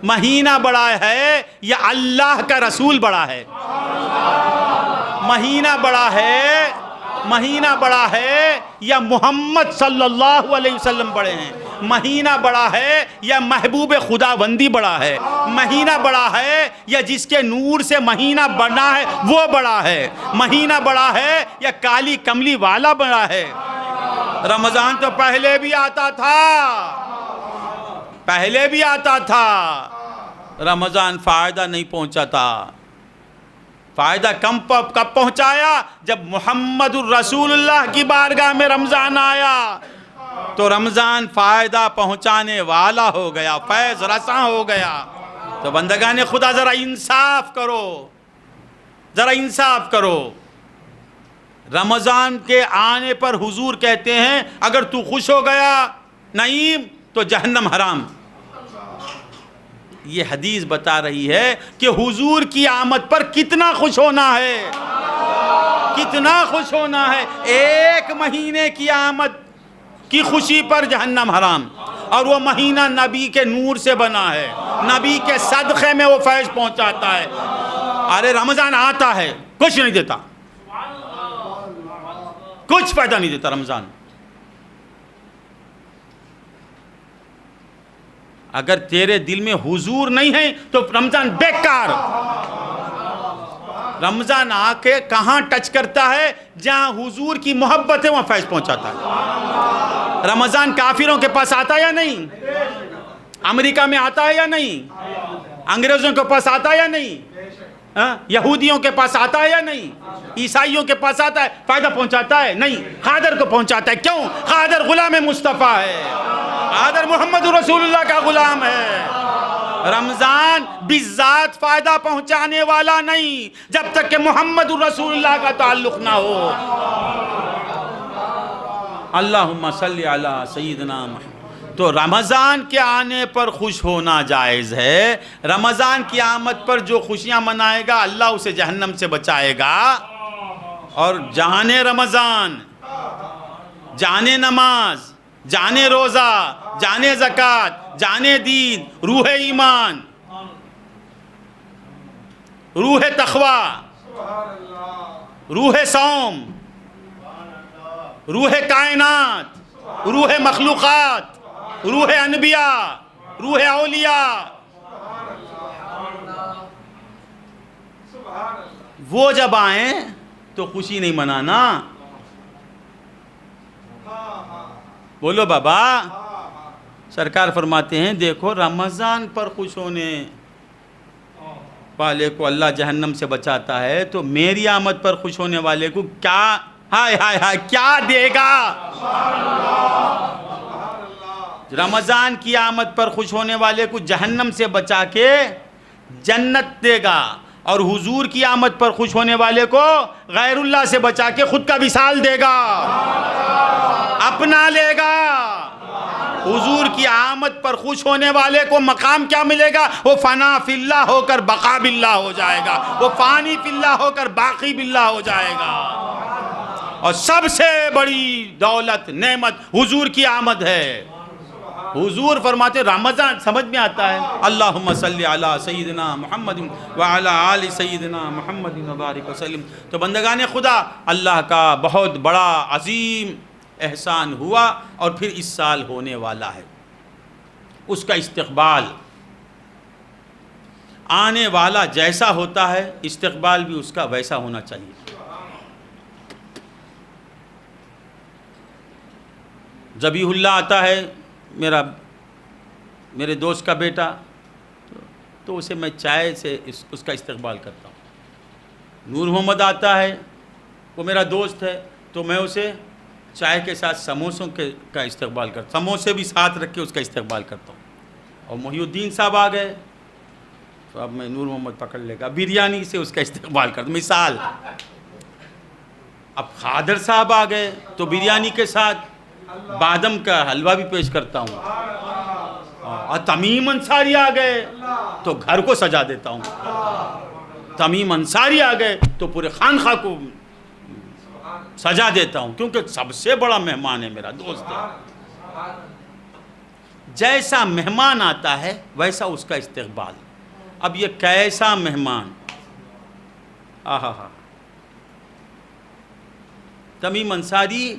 مہینہ بڑا ہے یا اللہ کا رسول بڑا ہے؟ مہینہ بڑا ہے، مہینہ بڑا ہے یا محمد صلی اللہ علیہ وسلم بڑے ہیں؟ مہینہ بڑا ہے یا محبوب خدا بندی بڑا ہے؟ مہینہ بڑا ہے یا جس کے نور سے مہینہ بنا ہے وہ بڑا ہے؟ مہینہ بڑا ہے یا کالی کملی والا بڑا ہے؟ رمضان تو پہلے بھی آتا تھا، پہلے بھی آتا تھا، رمضان فائدہ نہیں پہنچاتا۔ فائدہ کب پہنچایا؟ جب محمد الرسول اللہ کی بارگاہ میں رمضان آیا تو رمضان فائدہ پہنچانے والا ہو گیا، فیض رساں ہو گیا۔ تو بندگان خدا ذرا انصاف کرو، ذرا انصاف کرو۔ رمضان کے آنے پر حضور کہتے ہیں اگر تو خوش ہو گیا نعیم تو جہنم حرام۔ یہ حدیث بتا رہی ہے کہ حضور کی آمد پر کتنا خوش ہونا ہے، کتنا خوش ہونا ہے۔ ایک مہینے کی آمد کی خوشی پر جہنم حرام، اور وہ مہینہ نبی کے نور سے بنا ہے، نبی کے صدقے میں وہ فیض پہنچاتا ہے۔ ارے رمضان آتا ہے کچھ نہیں دیتا، کچھ فائدہ نہیں دیتا رمضان۔ اگر تیرے دل میں حضور نہیں ہے تو رمضان بیکار۔ رمضان آ کے کہاں ٹچ کرتا ہے؟ جہاں حضور کی محبت ہے وہاں فیض پہنچاتا ہے۔ رمضان کافروں کے پاس آتا ہے یا نہیں؟ امریکہ میں آتا ہے یا نہیں؟ انگریزوں کے پاس آتا ہے یا نہیں؟ یہودیوں کے پاس آتا ہے یا نہیں؟ عیسائیوں کے پاس آتا ہے؟ فائدہ پہنچاتا ہے؟ نہیں، خادر کو پہنچاتا ہے۔ کیوں؟ خادر غلام مصطفیٰ ہے، خادر محمد رسول اللہ کا غلام ہے۔ رمضان بالذات فائدہ پہنچانے والا نہیں جب تک کہ محمد رسول اللہ کا تعلق نہ ہو۔ اللہم صلی علی سیدنا محمد۔ تو رمضان کے آنے پر خوش ہونا جائز ہے۔ رمضان کی آمد پر جو خوشیاں منائے گا اللہ اسے جہنم سے بچائے گا۔ اور جانے رمضان، جانے نماز، جانے روزہ، جانے زکوٰۃ، جانے دین، روح ایمان، روح تقوی، روح صوم، روح کائنات، روح مخلوقات، روح انبیاء، روح اولیاء، وہ جب آئیں تو خوشی نہیں منانا۔ بولو بابا۔ سرکار فرماتے ہیں دیکھو رمضان پر خوش ہونے والے کو اللہ جہنم سے بچاتا ہے تو میری آمد پر خوش ہونے والے کو کیا ہائے ہائے ہائے کیا دے گا؟ رمضان کی آمد پر خوش ہونے والے کو جہنم سے بچا کے جنت دے گا، اور حضور کی آمد پر خوش ہونے والے کو غیر اللہ سے بچا کے خود کا وصال دے گا، اپنا لے گا۔ حضور کی آمد پر خوش ہونے والے کو مقام کیا ملے گا؟ وہ فنا فی اللہ ہو کر بقا باللہ ہو جائے گا، وہ فانی فی اللہ ہو کر باقی باللہ ہو جائے گا۔ اور سب سے بڑی دولت نعمت حضور کی آمد ہے۔ حضور فرماتے رمضان سمجھ میں آتا ہے، اللہم صلی علی سیدنا محمد وعلی آل سیدنا محمد وبارک وسلم۔ تو بندگان خدا، اللہ کا بہت بڑا عظیم احسان ہوا اور پھر اس سال ہونے والا ہے۔ اس کا استقبال آنے والا جیسا ہوتا ہے، استقبال بھی اس کا ویسا ہونا چاہیے۔ ذبیح اللہ آتا ہے، میرے دوست کا بیٹا، تو اسے میں چائے سے اس کا استقبال کرتا ہوں۔ نور محمد آتا ہے، وہ میرا دوست ہے، تو میں اسے چائے کے ساتھ سموسوں کا استقبال کرتا ہوں، سموسے بھی ساتھ رکھ کے اس کا استقبال کرتا ہوں۔ اور محی الدین صاحب آ گئے تو اب میں نور محمد پکڑ لے گا، بریانی سے اس کا استقبال کرتا ہوں، مثال۔ اب خادر صاحب آ گئے تو بریانی کے ساتھ بادم کا حلوہ بھی پیش کرتا ہوں۔ اور تمیم انصاری آ گئے تو گھر کو سجا دیتا ہوں۔ تمیم انصاری آ گئے تو پورے خانقاہ کو سجا دیتا ہوں، کیونکہ سب سے بڑا مہمان ہے، میرا دوست ہے۔ جیسا مہمان آتا ہے ویسا اس کا استقبال۔ اب یہ کیسا مہمان، آہا ہا، تمیم انصاری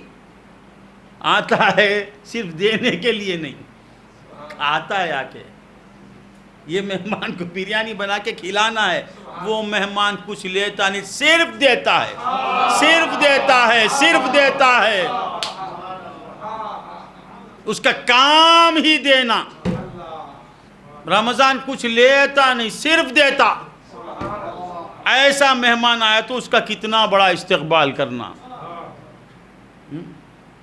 آتا ہے صرف دینے کے لیے نہیں، آتا ہے آ کے یہ مہمان کو بریانی بنا کے کھلانا ہے۔ وہ مہمان کچھ لیتا نہیں، صرف دیتا ہے، صرف دیتا ہے، صرف دیتا ہے۔ اس کا کام ہی دینا۔ رمضان کچھ لیتا نہیں، صرف دیتا۔ ایسا مہمان آیا تو اس کا کتنا بڑا استقبال کرنا،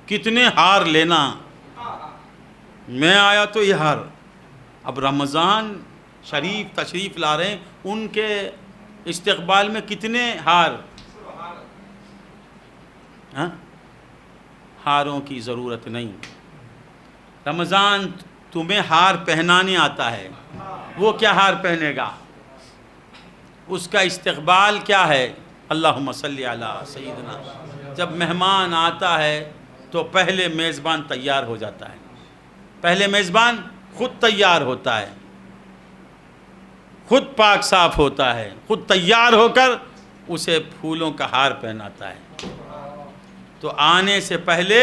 کتنے ہار لینا۔ میں آیا تو یہ ہار، اب رمضان شریف تشریف لا رہے ہیں، ان کے استقبال میں کتنے ہار۔ ہاروں کی ضرورت نہیں۔ رمضان تمہیں ہار پہنانے آتا ہے، وہ کیا ہار پہنے گا؟ اس کا استقبال کیا ہے؟ اللہم صلی علی سیدنا۔ جب مہمان آتا ہے تو پہلے میزبان تیار ہو جاتا ہے، پہلے میزبان خود تیار ہوتا ہے، خود پاک صاف ہوتا ہے، خود تیار ہو کر اسے پھولوں کا ہار پہناتا ہے۔ تو آنے سے پہلے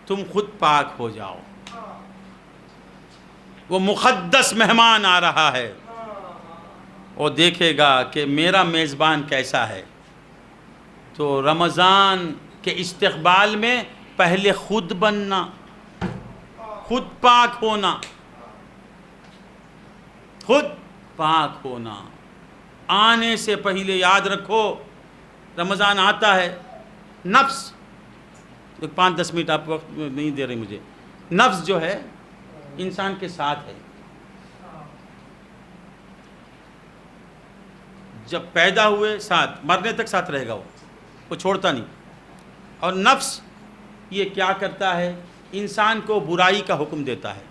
تم خود پاک ہو جاؤ۔ وہ مقدس مہمان آ رہا ہے، وہ دیکھے گا کہ میرا میزبان کیسا ہے۔ تو رمضان کے استقبال میں پہلے خود بننا، خود پاک ہونا، خود پاک ہونا۔ آنے سے پہلے یاد رکھو، رمضان آتا ہے، نفس 5-10 منٹ آپ وقت نہیں دے رہے مجھے، نفس جو ہے انسان کے ساتھ ہے۔ جب پیدا ہوئے ساتھ، مرنے تک ساتھ رہے گا، وہ چھوڑتا نہیں۔ اور نفس یہ کیا کرتا ہے؟ انسان کو برائی کا حکم دیتا ہے۔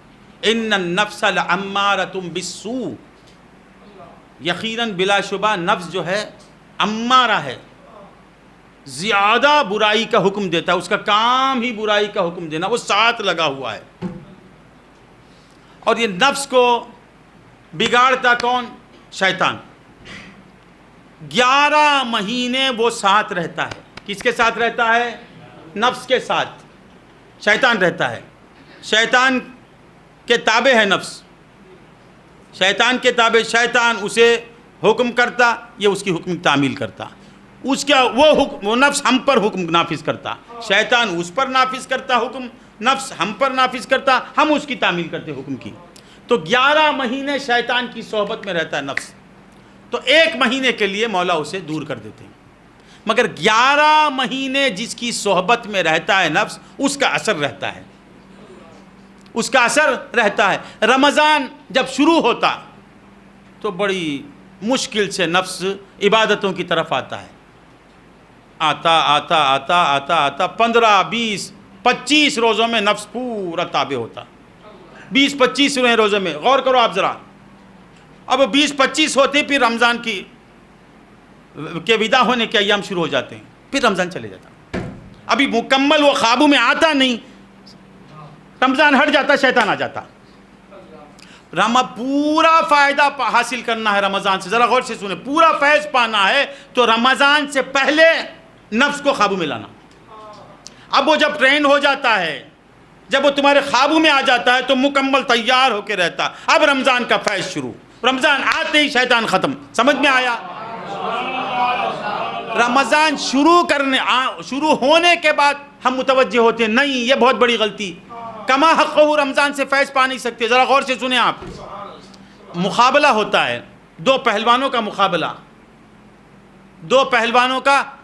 ان النفس لامارۃ بالسوء، یقیناً بلا شبہ نفس جو ہے امارہ ہے، زیادہ برائی کا حکم دیتا ہے، اس کا کام ہی برائی کا حکم دینا، وہ ساتھ لگا ہوا ہے۔ اور یہ نفس کو بگاڑتا کون؟ شیطان۔ 11 مہینے وہ ساتھ رہتا ہے۔ کس کے ساتھ رہتا ہے؟ نفس کے ساتھ شیطان رہتا ہے۔ شیطان کے تابع ہے نفس، شیطان کے تابع، شیطان اسے حکم کرتا، یہ اس کی حکم تعمیل کرتا۔ اس کا وہ نفس ہم پر حکم نافذ کرتا، شیطان اس پر نافذ کرتا حکم، نفس ہم پر نافذ کرتا، ہم اس کی تعمیل کرتے حکم کی۔ تو 11 مہینے شیطان کی صحبت میں رہتا ہے نفس، تو 1 مہینے کے لیے مولا اسے دور کر دیتے ہیں۔ مگر 11 مہینے جس کی صحبت میں رہتا ہے نفس، اس کا اثر رہتا ہے، اس کا اثر رہتا ہے۔ رمضان جب شروع ہوتا تو بڑی مشکل سے نفس عبادتوں کی طرف آتا ہے، آتا آتا آتا آتا آتا 15 20 25 روزوں میں نفس پورا تابع ہوتا، 20-25 ہوئے روزے میں، غور کرو آپ ذرا. اب 20-25 ہوتے پھر رمضان کے ودا ہونے کے ایام شروع ہو جاتے ہیں، پھر رمضان چلے جاتا. ابھی مکمل وہ خوابوں میں آتا نہیں، رمضان ہٹ جاتا، شیطان آ جاتا. پورا فائدہ حاصل کرنا ہے رمضان سے، ذرا غور سے سنیں، پورا فیض پانا ہے تو رمضان سے پہلے نفس کو قابو میں لانا. اب وہ جب ٹرین ہو جاتا ہے، جب وہ تمہارے خوابوں میں آ جاتا ہے تو مکمل تیار ہو کے رہتا. اب رمضان کا فیض شروع، رمضان آتے ہی شیطان ختم. سمجھ میں آیا؟ رمضان شروع ہونے کے بعد ہم متوجہ ہوتے ہیں، نہیں یہ بہت بڑی غلطی. کما حق ہو، رمضان سے فیض پا نہیں سکتے. ذرا غور سے سنیں آپ، مقابلہ ہوتا ہے، دو پہلوانوں کا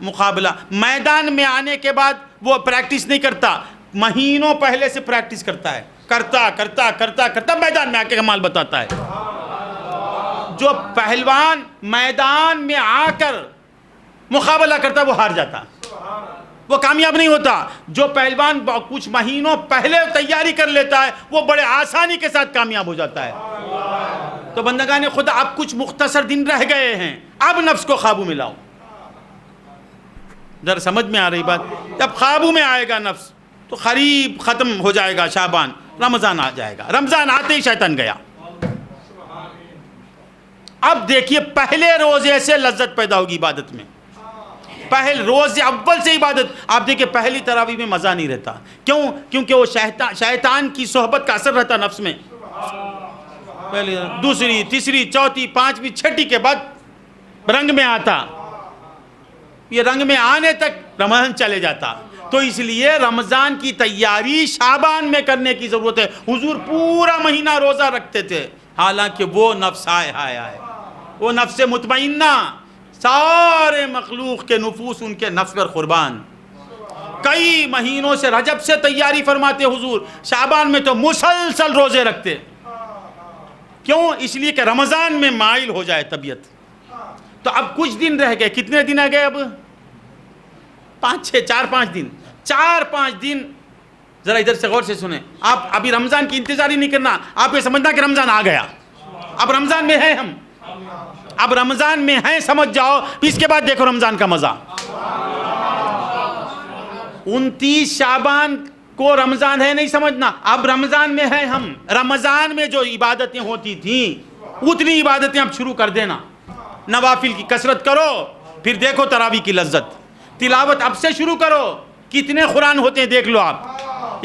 مقابلہ. میدان میں آنے کے بعد وہ پریکٹس نہیں کرتا، مہینوں پہلے سے پریکٹس کرتا ہے، کرتا میدان میں آ کے کمال بتاتا ہے. جو پہلوان میدان میں آ کر مقابلہ کرتا وہ ہار جاتا، وہ کامیاب نہیں ہوتا. جو پہلوان کچھ مہینوں پہلے تیاری کر لیتا ہے وہ بڑے آسانی کے ساتھ کامیاب ہو جاتا ہے. تو بندگان خدا، اب کچھ مختصر دن رہ گئے ہیں، اب نفس کو قابو میں لاؤ. ذرا سمجھ میں آ رہی بات؟ جب قابو میں آئے گا نفس تو قریب ختم ہو جائے گا شعبان، رمضان آ جائے گا. رمضان آتے ہی شیطان گیا. اب دیکھیے، پہلے روزے سے لذت پیدا ہوگی عبادت میں. روز اول سے عبادت. آپ دیکھیں پہلی تراویح میں مزہ نہیں رہتا. کیوں؟ کیونکہ وہ شیطان کی صحبت کا اثر رہتا نفس میں. پہلی، دوسری، تیسری، چوتھی، پانچویں، چھٹی کے بعد رنگ میں آتا. یہ رنگ میں آنے تک رمضان چلے جاتا. تو اس لیے رمضان کی تیاری شعبان میں کرنے کی ضرورت ہے. حضور پورا مہینہ روزہ رکھتے تھے، حالانکہ وہ نفس آئے وہ نفس مطمئنہ، سارے مخلوق کے نفوس ان کے نفس پر قربان. کئی مہینوں سے رجب سے تیاری فرماتے حضور، شعبان میں تو مسلسل روزے رکھتے. کیوں؟ اس لیے کہ رمضان میں مائل ہو جائے طبیعت. تو اب کچھ دن رہ گئے. کتنے دن رہ گئے؟ اب 4-5 دن. 4-5 دن. ذرا ادھر سے غور سے سنیں. آپ ابھی رمضان کی انتظار ہی نہیں کرنا، آپ یہ سمجھنا کہ رمضان آ گیا. اب رمضان میں ہیں ہم، اب رمضان میں ہیں، سمجھ جاؤ. اس کے بعد دیکھو رمضان کا مزہ. 29 شعبان کو رمضان ہے نہیں سمجھنا، اب رمضان میں ہیں ہم. رمضان میں جو عبادتیں ہوتی تھیں اتنی عبادتیں اب شروع کر دینا. نوافل کی کثرت کرو، پھر دیکھو تراویح کی لذت. تلاوت اب سے شروع کرو. کتنے قرآن ہوتے ہیں دیکھ لو آپ.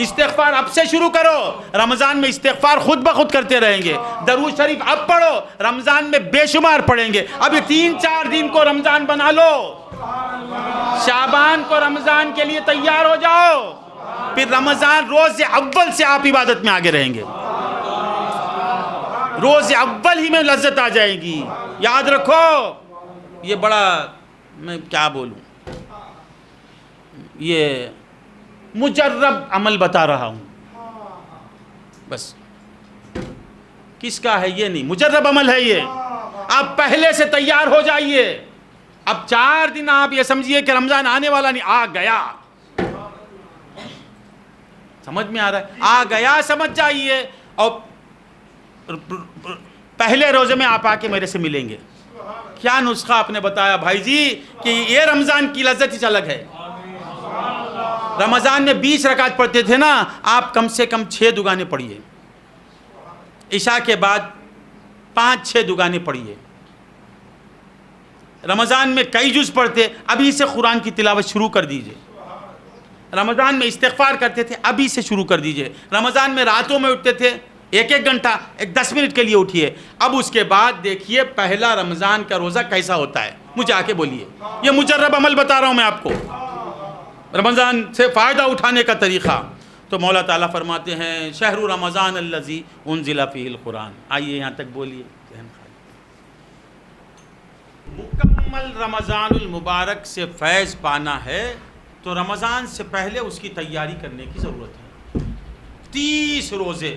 استغفار اب سے شروع کرو. رمضان میں استغفار خود بخود کرتے رہیں گے. درود شریف اب پڑھو، رمضان میں بے شمار پڑھیں گے. ابھی 3-4 دن کو رمضان بنا لو. شعبان کو رمضان کے لیے تیار ہو جاؤ. پھر رمضان روز اول سے آپ عبادت میں آگے رہیں گے. روز اول ہی میں لذت آ جائے گی. یاد رکھو، یہ بڑا، میں کیا بولوں، یہ مجرب عمل بتا رہا ہوں. بس کس کا ہے یہ نہیں، مجرب عمل ہے یہ. آپ پہلے سے تیار ہو جائیے. اب 4 دن آپ یہ سمجھیے کہ رمضان آنے والا نہیں، آ گیا. سمجھ میں آ رہا ہے؟ آ گیا سمجھ جائیے. اور پہلے روزے میں آپ آ کے میرے سے ملیں گے. کیا نسخہ آپ نے بتایا بھائی جی کہ یہ رمضان کی لذت ہی الگ ہے. رمضان میں 20 رکعت پڑھتے تھے نا، آپ کم سے کم 6 دگانے پڑھیے. عشاء کے بعد 5-6 دگانے پڑھیے. رمضان میں کئی جز پڑھتے، ابھی سے قرآن کی تلاوت شروع کر دیجئے. رمضان میں استغفار کرتے تھے، ابھی سے شروع کر دیجئے. رمضان میں راتوں میں اٹھتے تھے، 1 گھنٹہ 10 منٹ کے لیے اٹھیے. اب اس کے بعد دیکھیے پہلا رمضان کا روزہ کیسا ہوتا ہے، مجھے آ کے بولیے. یہ مجرب عمل بتا رہا ہوں میں آپ کو، رمضان سے فائدہ اٹھانے کا طریقہ. تو مولا تعالیٰ فرماتے ہیں شہر رمضان الذی انزل فیہ القرآن. آئیے یہاں تک بولیے. مکمل رمضان المبارک سے فیض پانا ہے تو رمضان سے پہلے اس کی تیاری کرنے کی ضرورت ہے. 30 روزے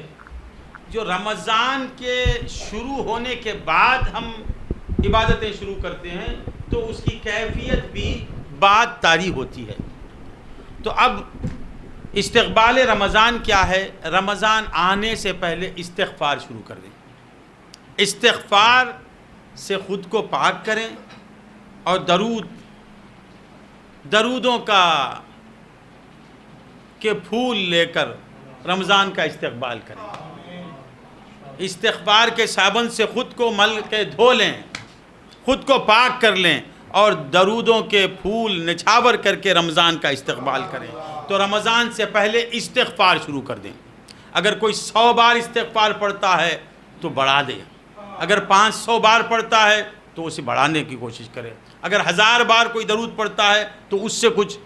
جو رمضان کے شروع ہونے کے بعد ہم عبادتیں شروع کرتے ہیں تو اس کی کیفیت بھی بعد طاری ہوتی ہے. تو اب استقبال رمضان کیا ہے؟ رمضان آنے سے پہلے استغفار شروع کر دیں، استغفار سے خود کو پاک کریں اور درودوں کے پھول لے کر رمضان کا استقبال کریں، استغفار کے صابن سے خود کو مل کے دھو لیں، خود کو پاک کر لیں اور درودوں کے پھول نچھاور کر کے رمضان کا استقبال کریں۔ تو رمضان سے پہلے استغفار شروع کر دیں۔ اگر کوئی 100 بار استغفار پڑھتا ہے تو بڑھا دے، اگر 500 بار پڑھتا ہے تو اسے بڑھانے کی کوشش کرے، اگر 1000 بار کوئی درود پڑھتا ہے تو اس سے کچھ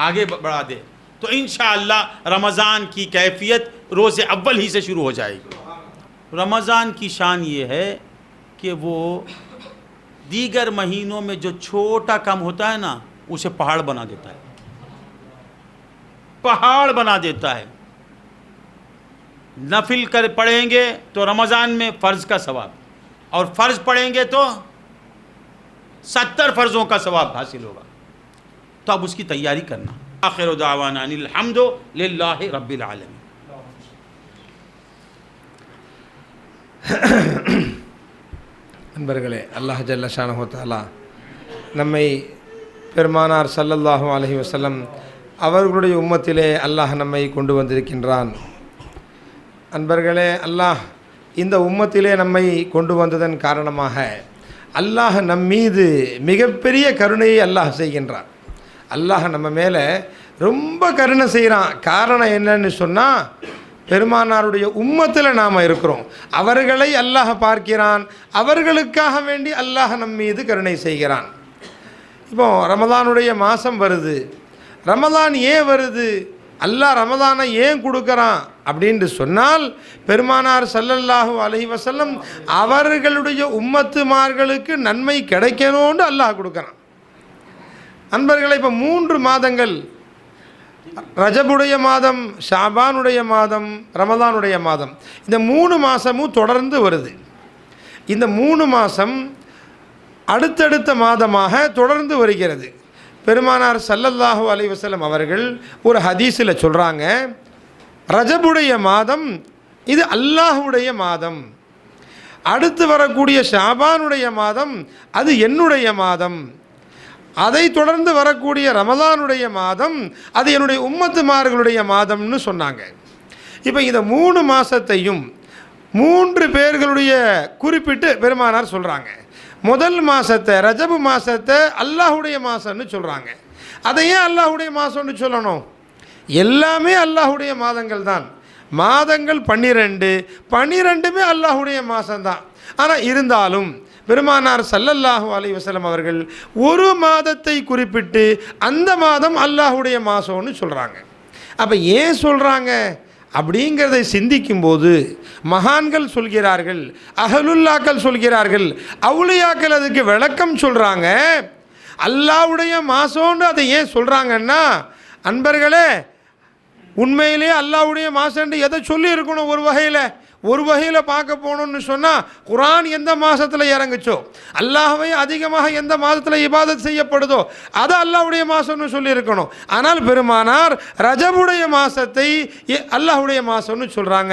آگے بڑھا دے، تو انشاءاللہ رمضان کی کیفیت روز اول ہی سے شروع ہو جائے گی۔ رمضان کی شان یہ ہے کہ وہ دیگر مہینوں میں جو چھوٹا کام ہوتا ہے نا، اسے پہاڑ بنا دیتا ہے، پہاڑ بنا دیتا ہے۔ نفل کر پڑھیں گے تو رمضان میں فرض کا ثواب، اور فرض پڑھیں گے تو 70 فرضوں کا ثواب حاصل ہوگا۔ تو اب اس کی تیاری کرنا۔ آخر دعوانا ان الحمد للہ رب العالمین۔ நண்பர்களே, அல்லாஹ் ஜல்ல ஷானஹு தஆலா நம்மை பெருமானார் ஸல்லல்லாஹு அலைஹி வஸல்லம் அவர்களுடைய உம்மத்திலே அல்லாஹ் நம்மை கொண்டு வந்திருக்கின்றான். நண்பர்களே, அல்லாஹ் இந்த உம்மத்திலே நம்மை கொண்டு வந்ததன் காரணமாக அல்லாஹ் நம் மீது மிகப்பெரிய கருணையை அல்லாஹ் செய்கின்றான். அல்லாஹ் நம்ம மேலே ரொம்ப கருணை செய்கிறான். காரணம் என்னன்னு சொன்னால், பெருமானாருடைய உம்மத்தில் நாம் இருக்கிறோம், அவர்களை அல்லாஹ் பார்க்கிறான், அவர்களுக்காக வேண்டி அல்லாஹ் நம் மீது கருணை செய்கிறான். இப்போ ரமதானுடைய மாதம் வருது. ரமதான் ஏன் வருது, அல்லாஹ் ரமதானை ஏன் கொடுக்குறான் அப்படின்னு சொன்னால், பெருமானார் ஸல்லல்லாஹு அலைஹி வஸல்லம் அவர்களுடைய உம்மத்துமார்களுக்கு நன்மை கிடைக்கணும்னு அல்லாஹ் கொடுக்குறான். நண்பர்களை, இப்போ 3 மாதங்கள், ரஜபுடைய மாதம், ஷாபானுடைய மாதம், ரமதானுடைய மாதம், இந்த 3 மாதமும் தொடர்ந்து வருது. இந்த 3 மாதம் அடுத்தடுத்த மாதமாக தொடர்ந்து வருகிறது. பெருமானார் ஸல்லல்லாஹு அலைஹி வஸல்லம் அவர்கள் ஒரு ஹதீஸில் சொல்கிறாங்க, ரஜபுடைய மாதம் இது அல்லாஹுடைய மாதம், அடுத்து வரக்கூடிய ஷாபானுடைய மாதம் அது என்னுடைய மாதம், அதை தொடர்ந்து வரக்கூடிய ரமலானுடைய மாதம் அது என்னுடைய உம்மத்துமார்களுடைய மாதம்னு சொன்னாங்க. இப்போ இந்த 3 மாதத்தையும் 3 பேர்களுடைய குறிப்பிட்டு பெருமானார் சொல்கிறாங்க. முதல் மாதத்தை, ரஜபு மாதத்தை அல்லாஹுடைய மாதம்னு சொல்கிறாங்க. அதை ஏன் அல்லாஹுடைய மாதம்னு சொல்லணும்? எல்லாமே அல்லாஹுடைய மாதங்கள் தான். மாதங்கள் 12, 12மே அல்லாஹுடைய மாதம்தான். ஆனால் இருந்தாலும் பெருமானார் ஸல்லல்லாஹு அலைஹி வஸல்லம் அவர்கள் ஒரு மாதத்தை குறிப்பிட்டு அந்த மாதம் அல்லாஹுடைய மாதம்னு சொல்கிறாங்க. அப்போ ஏன் சொல்கிறாங்க அப்படிங்கிறதை சிந்திக்கும்போது மகான்கள் சொல்கிறார்கள், அஹலுல்லாக்கள் சொல்கிறார்கள், அவுலியாக்கள் அதுக்கு விளக்கம் சொல்கிறாங்க. அல்லாஹ்வுடைய மாதம்னு அதை ஏன் சொல்கிறாங்கன்னா, அன்பர்களே, உண்மையிலே அல்லாஹ்வுடைய மாதம்னு எதை சொல்லி இருக்கணும்? ஒரு வகையில் பார்க்க போகணும்னு சொன்னால், குர்ஆன் எந்த மாதத்தில் இறங்குச்சோ, அல்லாஹ்வை அதிகமாக எந்த மாதத்தில் இபாதத் செய்யப்படுதோ அதை அல்லாஹ்வுடைய மாதம்னு சொல்லியிருக்கணும். ஆனால் பெருமானார் ரஜபுடைய மாதத்தை அல்லாஹ்வுடைய மாதம்னு சொல்கிறாங்க.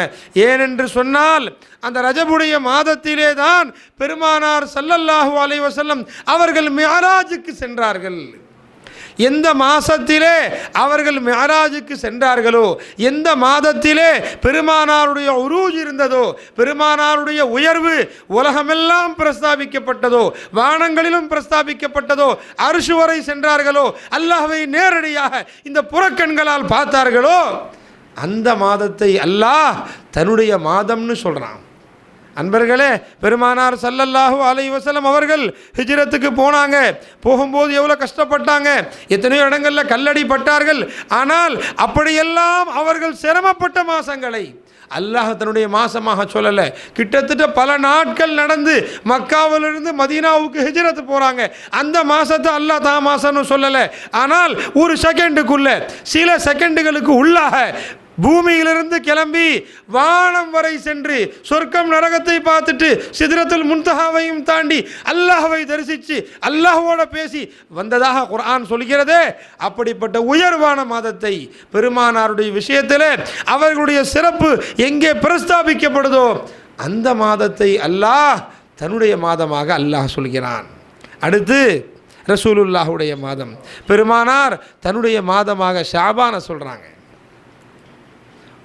ஏனென்று சொன்னால், அந்த ரஜபுடைய மாதத்திலே தான் பெருமானார் ஸல்லல்லாஹு அலைஹி வஸல்லம் அவர்கள் மிஅராஜுக்கு சென்றார்கள். எந்த மாதத்திலே அவர்கள் மிஅராஜுக்கு சென்றார்களோ, எந்த மாதத்திலே பெருமானாருடைய உரூஜ் இருந்ததோ, பெருமானாருடைய உயர்வு உலகமெல்லாம் பிரஸ்தாபிக்கப்பட்டதோ, வானங்களிலும் பிரஸ்தாபிக்கப்பட்டதோ, அர்ஷ் வரை சென்றார்களோ, அல்லாஹ்வை நேரடியாக இந்த புறக்கண்களால் பார்த்தார்களோ, அந்த மாதத்தை அல்லாஹ் தன்னுடைய மாதம்னு சொல்கிறான். அன்பர்களே, பெருமானார் ஸல்லல்லாஹு அலைஹி வஸல்லம் அவர்கள் ஹிஜ்ரத்துக்கு போனாங்க. போகும்போது எவ்வளோ கஷ்டப்பட்டாங்க, எத்தனையோ இடங்களில் கல்லடி பட்டார்கள். ஆனால் அப்படியெல்லாம் அவர்கள் சிரமப்பட்ட மாதங்களை அல்லாஹ் தன்னுடைய மாதமாக சொல்லலை. கிட்டத்தட்ட பல நாட்கள் நடந்து மக்காவிலிருந்து மதீனாவுக்கு ஹிஜ்ரத் போகிறாங்க. அந்த மாதத்தை அல்லாஹ் மாதம்னு சொல்லலை. ஆனால் ஒரு செகண்டுக்குள்ள, சில செகண்டுகளுக்கு உள்ளாக பூமியிலிருந்து கிளம்பி வானம் வரை சென்று சொர்க்கம் நரகத்தை பார்த்துட்டு சிதறத்துல் முன்தஹாவையும் தாண்டி அல்லாஹ்வை தரிசித்து அல்லாஹ்வோட பேசி வந்ததாக குர்ஆன் சொல்கிறதே, அப்படிப்பட்ட உயர்வான மாதத்தை பெருமானாருடைய விஷயத்தில் அவர்களுடைய சிறப்பு எங்கே பிரஸ்தாபிக்கப்படுதோ அந்த மாதத்தை அல்லாஹ் தன்னுடைய மாதமாக அல்லாஹ் சொல்கிறான். அடுத்து ரசூலுல்லாஹுடைய மாதம், பெருமானார் தன்னுடைய மாதமாக ஷாபானை சொல்கிறாங்க.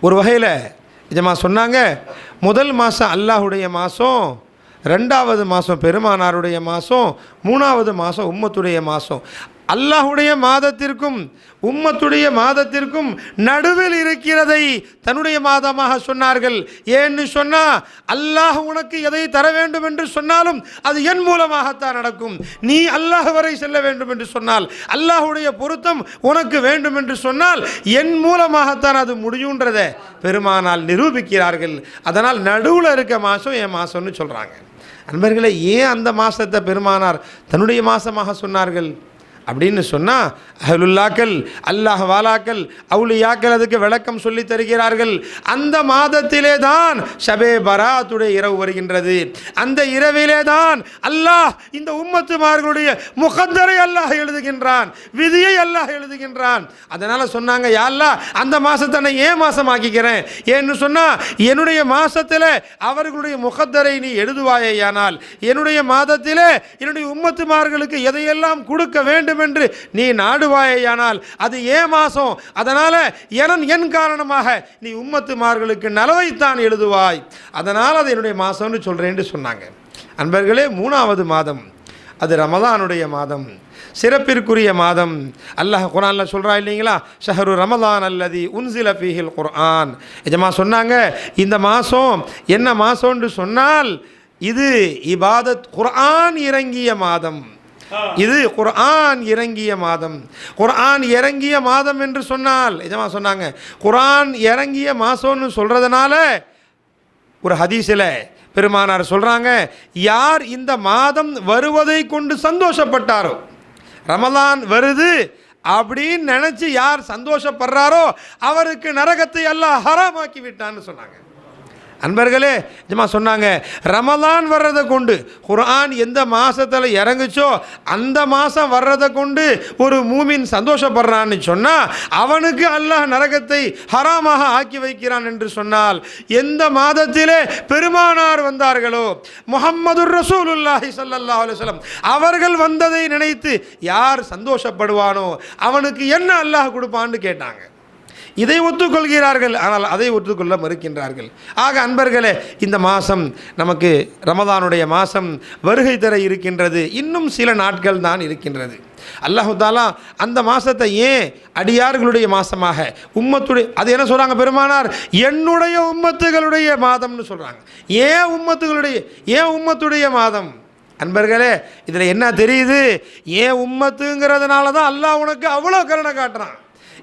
ஒரு வகையில் நிஜமா சொன்னாங்க, முதல் மாதம் அல்லாஹுடைய மாதம், ரெண்டாவது மாதம் பெருமானாருடைய மாதம், மூணாவது மாதம் உம்மத்துடைய மாதம். அல்லாஹுடைய மாதத்திற்கும் உம்மத்துடைய மாதத்திற்கும் நடுவில் இருக்கிறதை தன்னுடைய மாதமாக சொன்னார்கள். ஏன்னு சொன்னால், அல்லாஹ் உனக்கு எதை தர வேண்டும் என்று சொன்னாலும் அது என் மூலமாகத்தான் நடக்கும். நீ அல்லாஹ் வரை செல்ல வேண்டும் என்று சொன்னால், அல்லாஹுடைய பொருத்தம் உனக்கு வேண்டும் என்று சொன்னால் என் மூலமாகத்தான் அது முடியுன்றதை பெருமானால் நிரூபிக்கிறார்கள். அதனால் நடுவில் இருக்க மாதம் என் மாதம்னு சொல்கிறாங்க. அன்பர்களே, ஏன் அந்த மாதத்தை பெருமானார் தன்னுடைய மாதமாக சொன்னார்கள் அப்படின்னு சொன்னால், அஹ்லுல்லாக்கள், அல்லாஹ் வாலாக்கள், அவுலியாக்கள் அதுக்கு விளக்கம் சொல்லி தருகிறார்கள். அந்த மாதத்திலே தான் ஷபே பராத்துடைய இரவு வருகின்றது. அந்த இரவிலே தான் அல்லாஹ் இந்த உம்மத்துமார்களுடைய முகத்தரை அல்லாஹ் எழுதுகின்றான், விதியை அல்லாஹ் எழுதுகின்றான். அதனால் சொன்னாங்க, யா அல்லாஹ் அந்த மாதத்தை நான் ஏன் மாதமாக்கிக்கிறேன் ஏன்னு சொன்னால், என்னுடைய மாதத்தில் அவர்களுடைய முகத்தரை நீ எழுதுவாயேயானால், என்னுடைய மாதத்திலே என்னுடைய உம்மத்துமார்களுக்கு எதையெல்லாம் கொடுக்க வேண்டும் என்று நீ நாடுவாயானால் அது ஏன் மாசம், அதனால என் காரணமாக நீ உம்மத்துமார்களுக்கு நலவைத்தான் எழுதுவாய், அதனால் அது என்னுடைய மாசம்னு சொல்றேன்னு சொன்னாங்க. அன்பர்களே, மூணாவது மாதம் அது ரமலானுடைய மாதம், சிறப்பிற்குரிய மாதம். அல்லாஹ் குர்ஆன்ல சொல்றா இல்லைங்களா, ஷஹரு ரமலான் அல்லதி உன்சில ஃபீஹில் குர்ஆன். எஜமா சொன்னாங்க, இந்த மாதம் என்ன மாதம்னு சொன்னால் இது இபாதத், குர்ஆன் இறங்கிய மாதம். இது குர்ஆன் இறங்கிய மாதம். குர்ஆன் இறங்கிய மாதம் என்று சொன்னால் எஜமா சொன்னாங்க, குர்ஆன் இறங்கிய மாதம்னு சொல்றதுனால ஒரு ஹதீஸில் பெருமானார் சொல்றாங்க, யார் இந்த மாதம் வருவதை கொண்டு சந்தோஷப்பட்டாரோ, ரமலான் வருது அப்படின்னு நினைச்சு யார் சந்தோஷப்படுறாரோ அவருக்கு நரகத்தை அல்லாஹ் ஹராமாக்கி விட்டான்னு சொன்னாங்க. அன்பர்களே, ஜமா சொன்னாங்க, ரமலான் வர்றதை கொண்டு, குர்ஆன் எந்த மாதத்தில் இறங்குச்சோ அந்த மாதம் வர்றதை கொண்டு ஒரு மூமின் சந்தோஷப்படுறான்னு சொன்னால் அவனுக்கு அல்லாஹ் நரகத்தை ஹராமாக ஆக்கி வைக்கிறான் என்று சொன்னால், எந்த மாதத்திலே பெருமானார் வந்தார்களோ, முஹம்மதுர் ரசூலுல்லாஹி ஸல்லல்லாஹு அலைஹி வஸல்லம் அவர்கள் வந்ததை நினைத்து யார் சந்தோஷப்படுவானோ அவனுக்கு என்ன அல்லாஹ் கொடுப்பான்னு கேட்டாங்க. இதை ஒத்துக்கொள்கிறார்கள், ஆனால் அதை ஒத்துக்கொள்ள மறுக்கின்றார்கள். ஆக அன்பர்களே, இந்த மாதம் நமக்கு ரமலானுடைய மாதம் வருகை தர இருக்கின்றது. இன்னும் சில நாட்கள் தான் இருக்கின்றது. அல்லாஹ் தஆலா அந்த மாதத்தை ஏன் அடியார்களுடைய மாதமாக, உம்மத்துடைய, அது என்ன சொல்கிறாங்க பெருமானார், என்னுடைய உம்மத்துகளுடைய மாதம்னு சொல்கிறாங்க. ஏன் உம்மத்துடைய மாதம்? அன்பர்களே, இதில் என்ன தெரியுது, ஏன் உம்மத்துங்கிறதுனால தான் அல்லாஹ் உனக்கு அவ்வளோ கருணை காட்டுறான்.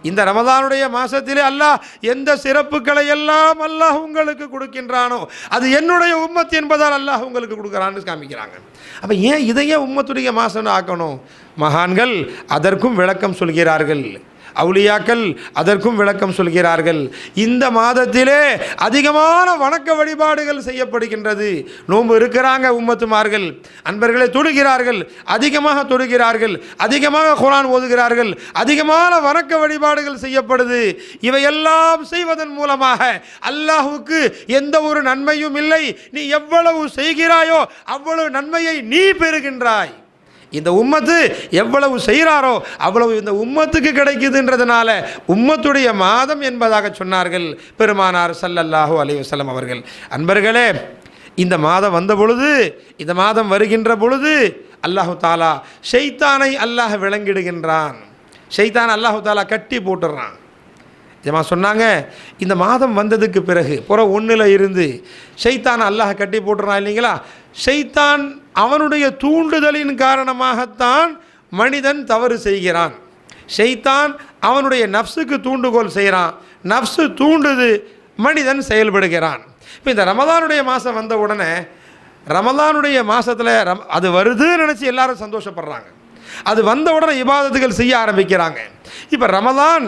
இந்த ரமலானுடைய மாதத்திலே அல்லாஹ் எந்த சிறப்புகளை எல்லாம் அல்லாஹ் உங்களுக்கு கொடுக்கின்றானோ அது என்னுடைய உம்மத் என்பதால் அல்லாஹ் உங்களுக்கு கொடுக்குறான்னு காமிக்கிறாங்க. அப்போ ஏன் இதையே உம்மத்துடைய மாதம்னு ஆக்கணும்? மகான்கள் அதற்கும் விளக்கம் சொல்கிறார்கள், அவுலியாக்கள் அதற்கும் விளக்கம் சொல்கிறார்கள். இந்த மாதத்திலே அதிகமான வணக்க வழிபாடுகள் செய்யப்படுகின்றது. நோன்பு இருக்கிறாங்க உம்மத்துமார்கள், அன்பர்களை தொழுகிறார்கள், அதிகமாக தொழுகிறார்கள், அதிகமாக குர்ஆன் ஓதுகிறார்கள், அதிகமான வணக்க வழிபாடுகள் செய்யப்படுது. இவையெல்லாம் செய்வதன் மூலமாக அல்லாஹ்வுக்கு எந்த ஒரு நன்மையும் இல்லை. நீ எவ்வளவு செய்கிறாயோ அவ்வளவு நன்மையை நீ பெறுகின்றாய். இந்த உம்மத்து எவ்வளவு செய்கிறாரோ அவ்வளவு இந்த உம்மத்துக்கு கிடைக்குதுன்றதுனால உம்மத்துடைய மாதம் என்பதாக சொன்னார்கள் பெருமானார் ஸல்லல்லாஹு அலைஹி வஸல்லம் அவர்கள். அன்பர்களே, இந்த மாதம் வந்த பொழுது, இந்த மாதம் வருகின்ற பொழுது அல்லாஹு தாலா ஷைத்தானை அல்லாஹ் விளங்கிடுகின்றான். ஷைத்தான் அல்லாஹு தாலா கட்டி போட்டுடுறான். ஜமா சொன்னாங்க, இந்த மாதம் வந்ததுக்கு பிறகு புற ஒன்றில் இருந்து ஷைத்தான் அல்லாஹ் கட்டி போட்டுறான் இல்லைங்களா. ஷைத்தான் அவனுடைய தூண்டுதலின் காரணமாகத்தான் மனிதன் தவறு செய்கிறான். ஷைத்தான் அவனுடைய நஃப்ஸுக்கு தூண்டுகோல் செய்கிறான், நஃப்ஸு தூண்டுது, மனிதன் செயல்படுகிறான். இப்போ இந்த ரமலானுடைய மாதம் வந்த உடனே, ரமலானுடைய மாதத்தில் அது வருதுன்னு நினச்சி எல்லாரும் சந்தோஷப்படுறாங்க. அது வந்த உடனே இபாதத்துகள் செய்ய ஆரம்பிக்கிறாங்க. இப்போ ரமலான்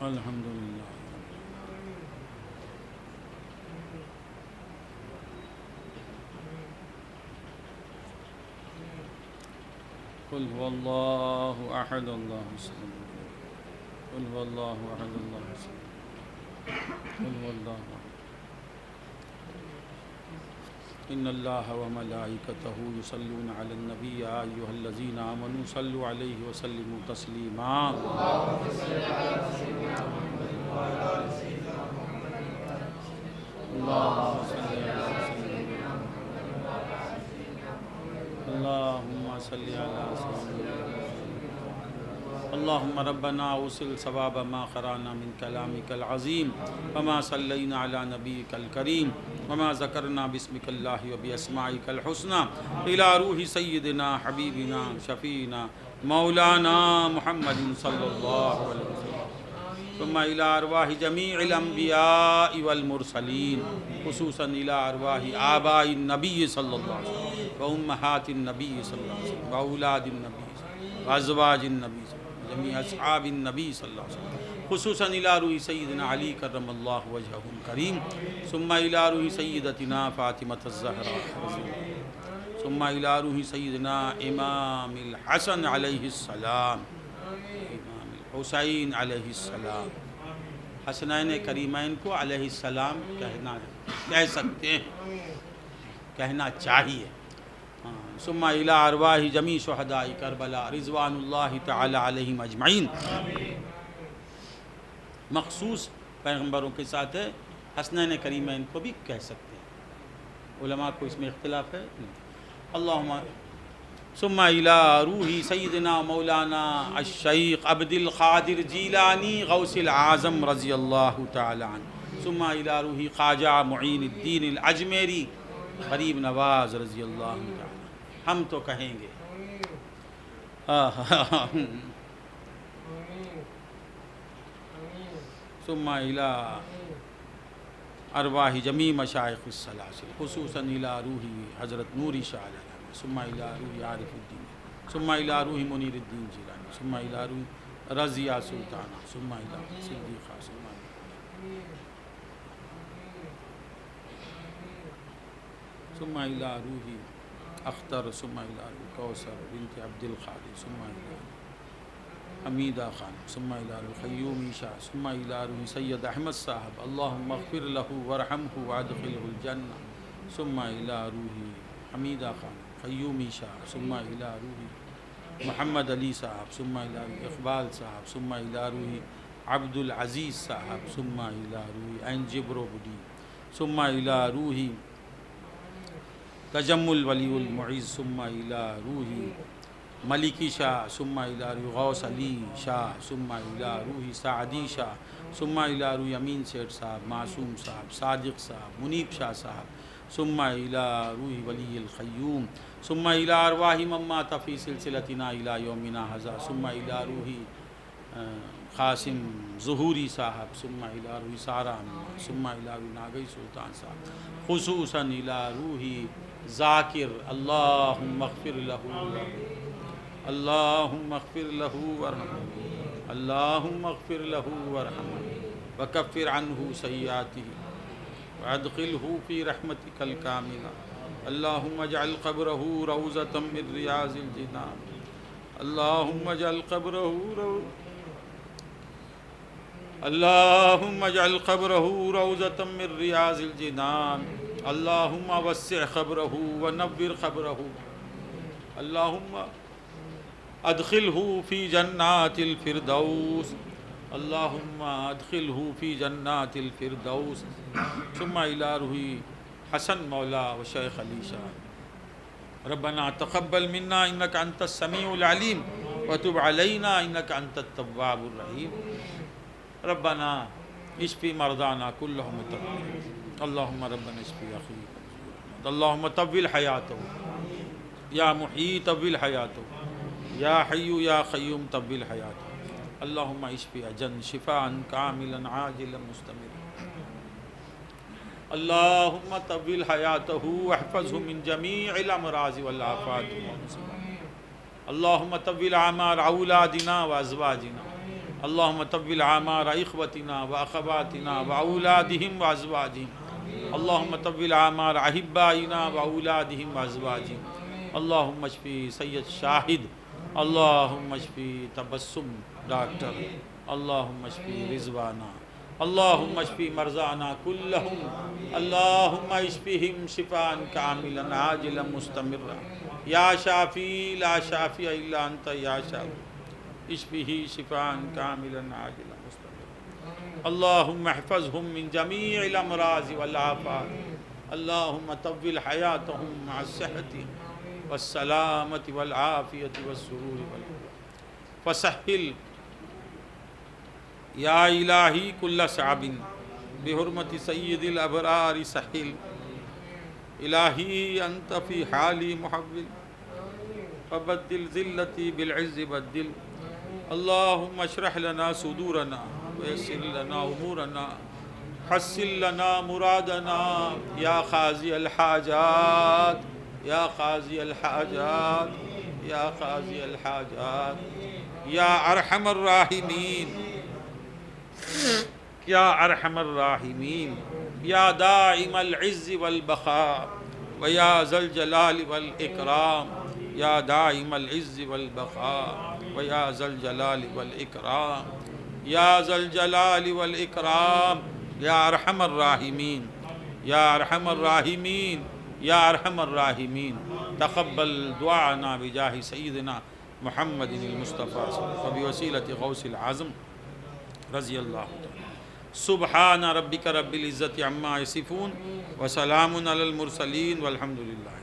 الحمدللہ قل هو اللہ احد اللہ الصمد قل هو اللہ احد اللہ الصمد قل هو اللہ احد ان اللہ وملائکتہ یصلون علی النبی یا ایھا الذین آمنوا صلوا علیہ وسلموا تسلیما اللہم صلی علی سیدنا اللہم ربنا اوصل ثواب ما قرانا من کلامک العظیم وما صلینا علی نبیک الکریم وما ذکرنا باسمک اللہ وباسمائک الحسنى الى روح سیدنا حبیبنا شفیعنا مولانا محمد صلی اللہ علیہ وسلم ثم الى ارواح جمیع الانبیاء والمرسلین خصوصا الى ارواح آباء النبی صلی اللہ علیہ وسلم وامہات النبی صلی اللہ علیہ وسلم واولاد النبی صلی اللہ علیہ وسلم وازواج النبی صلی اللہ علیہ وسلم جميع اصحاب النبی صلی اللہ علیہ وسلم خصوصا الى روح سیدنا علی کرم اللہ وجہہ الکریم ثم الى روح سیدتنا فاطمۃ الزہراء ثم الى روح سیدنا امام الحسن علیہ السلام امام الحسین علیہ السلام حسنین کریمین کو علیہ السلام کہہ سکتے ہیں کہنا چاہیے ثم الى ارواح جمیع شہداء کربلا رضوان اللہ تعالی علیہم اجمعین مخصوص پیغمبروں کے ساتھ ہے حسنین کریمین کو بھی کہہ سکتے ہیں علماء کو اس میں اختلاف ہے اللہم ثم الى روح سیدنا مولانا الشیخ عبد القادر جیلانی غوث العظم رضی اللہ تعالی عنہ ثم الى روح خواجہ معین الدین الاجمیری غریب نواز رضی اللہ تعالی ہم تو کہیں گے ثم الى ارواح جمیع مشائخ السلاسل خصوصا الى روح حضرت نوری شاہ علیہ السلام ثم الى روح عارف الدین ثم الى روح منیر الدین جیلانی ثم الى روح رضیہ سلطانہ ثم الى صدیقہ ثم الى روح اختر ثم الى روح کوثر بنت عبد القادر ثم الى حمیدہ خان ثم الى روح قیومی شاہ ثم الى روح سید احمد صاحب اللہم اغفر له وارحمه وادخلہ الجنہ ثم الى روح حمیدہ خان قیومی شاہ ثم الى روح محمد علی صاحب ثم الى روح اقبال صاحب ثم الى روح عبد العزیز صاحب ثم الى روح عین جبرو بدی ثم الى روح تجمل ولی المعز ثم الى روح ملکی شاہ ثم الى روح غوث علی شاہ ثم الى روح سعدی شاہ ثم الى روح امین سیٹھ صاحب معصوم صاحب صادق صاحب منیب شاہ صاحب ثم الى روح ولی القیوم ثم الى ارواح من مات فی سلسلتنا الى یومنا ھذا ثم الى روح قاسم ظہوری صاحب ثم الى روح سارا ثم الى روح ناگئی سلطان صاحب خصوصا الى روح ذاکر اللہم اغفر لہ اللہم اغفر لہ وارحمہ اللہم اغفر لہ وارحمہ وکفر عنہ سیئاتہ وادخلہ فی رحمتک الکاملہ اللہم اجعل قبرہ روضۃ من ریاض الجنان اللہم اجعل قبرہ اللہم اجعل قبرہ روضۃ من ریاض الجنان اللہم وسع قبرہ ونور قبرہ اللہم ادخلہ فی جنات الفردوس اللہم ادخلہ فی جنات الفردوس ثم الى روح حسن مولا و شیخ علی شاہ ربنا تقبل منا انک انت السمیع العلیم وتب علینا انک انت التواب الرحیم ربنا اشفی مرضانا کلہم اللہم ربنا اشفی اخی اللہم طول حیاتہ یا محیی طول حیاتہ یا حی یا قیوم طول حیاتہ اللہم اشفی اجن شفاء کاملا عاجلا مستمرا اللہم طول حیاتہ واحفظہ من جمیع الامراض والآفات اللہم طول اعمار اولادنا وازواجنا اللهم طول اعمار اخوتنا واخواتنا واولادهم وازواجهم. اللهم طول اعمار احبائنا واولادهم وازواجهم. اللهم اشفی سید شاہد. اللهم اشفی تبسم ڈاکٹر. اللهم اشفی رضوانہ. اللهم اشفی مرضانا كلهم. اللهم اشفهم شفاء كاملا عاجلا مستمرا. یا شافی لا شافی الا انت یا شافی اشفه شفاء كاملا عاجلا مستمرا. اللهم احفظهم من جميع الامراض والآفات. اللهم طول حياتهم مع الصحة والسلامة والعافية والسرور فسهل یا الہی کل صعب بحرمت سید الابرار سہل. الہی انت فی حالی محول فبدل ذلتی بالعز بدل. اللہم اشرح لنا صدورنا ویسر لنا امورنا حسن لنا مرادنا یا قاضی الحاجات یا قاضی الحاجات یا قاضی الحاجات یا ارحم الراحمین یا ارحم الراحمین یا دائم العز والبقاء ویا ذا الجلال والاکرام یا دائم العز والبقاء ویا ذا الجلال والاکرام یا ذا الجلال والاکرام یا ارحم الراحمین یا ارحم الراحمین یا ارحم الراحمین. تقبل دعانا بجاہ سیدنا محمد المصطفیٰ وبوسیلۃ غوث العظم رضی اللہ تعالی. سبحان ربک رب العزت عما یصفون وسلام علی المرسلین والحمد للہ.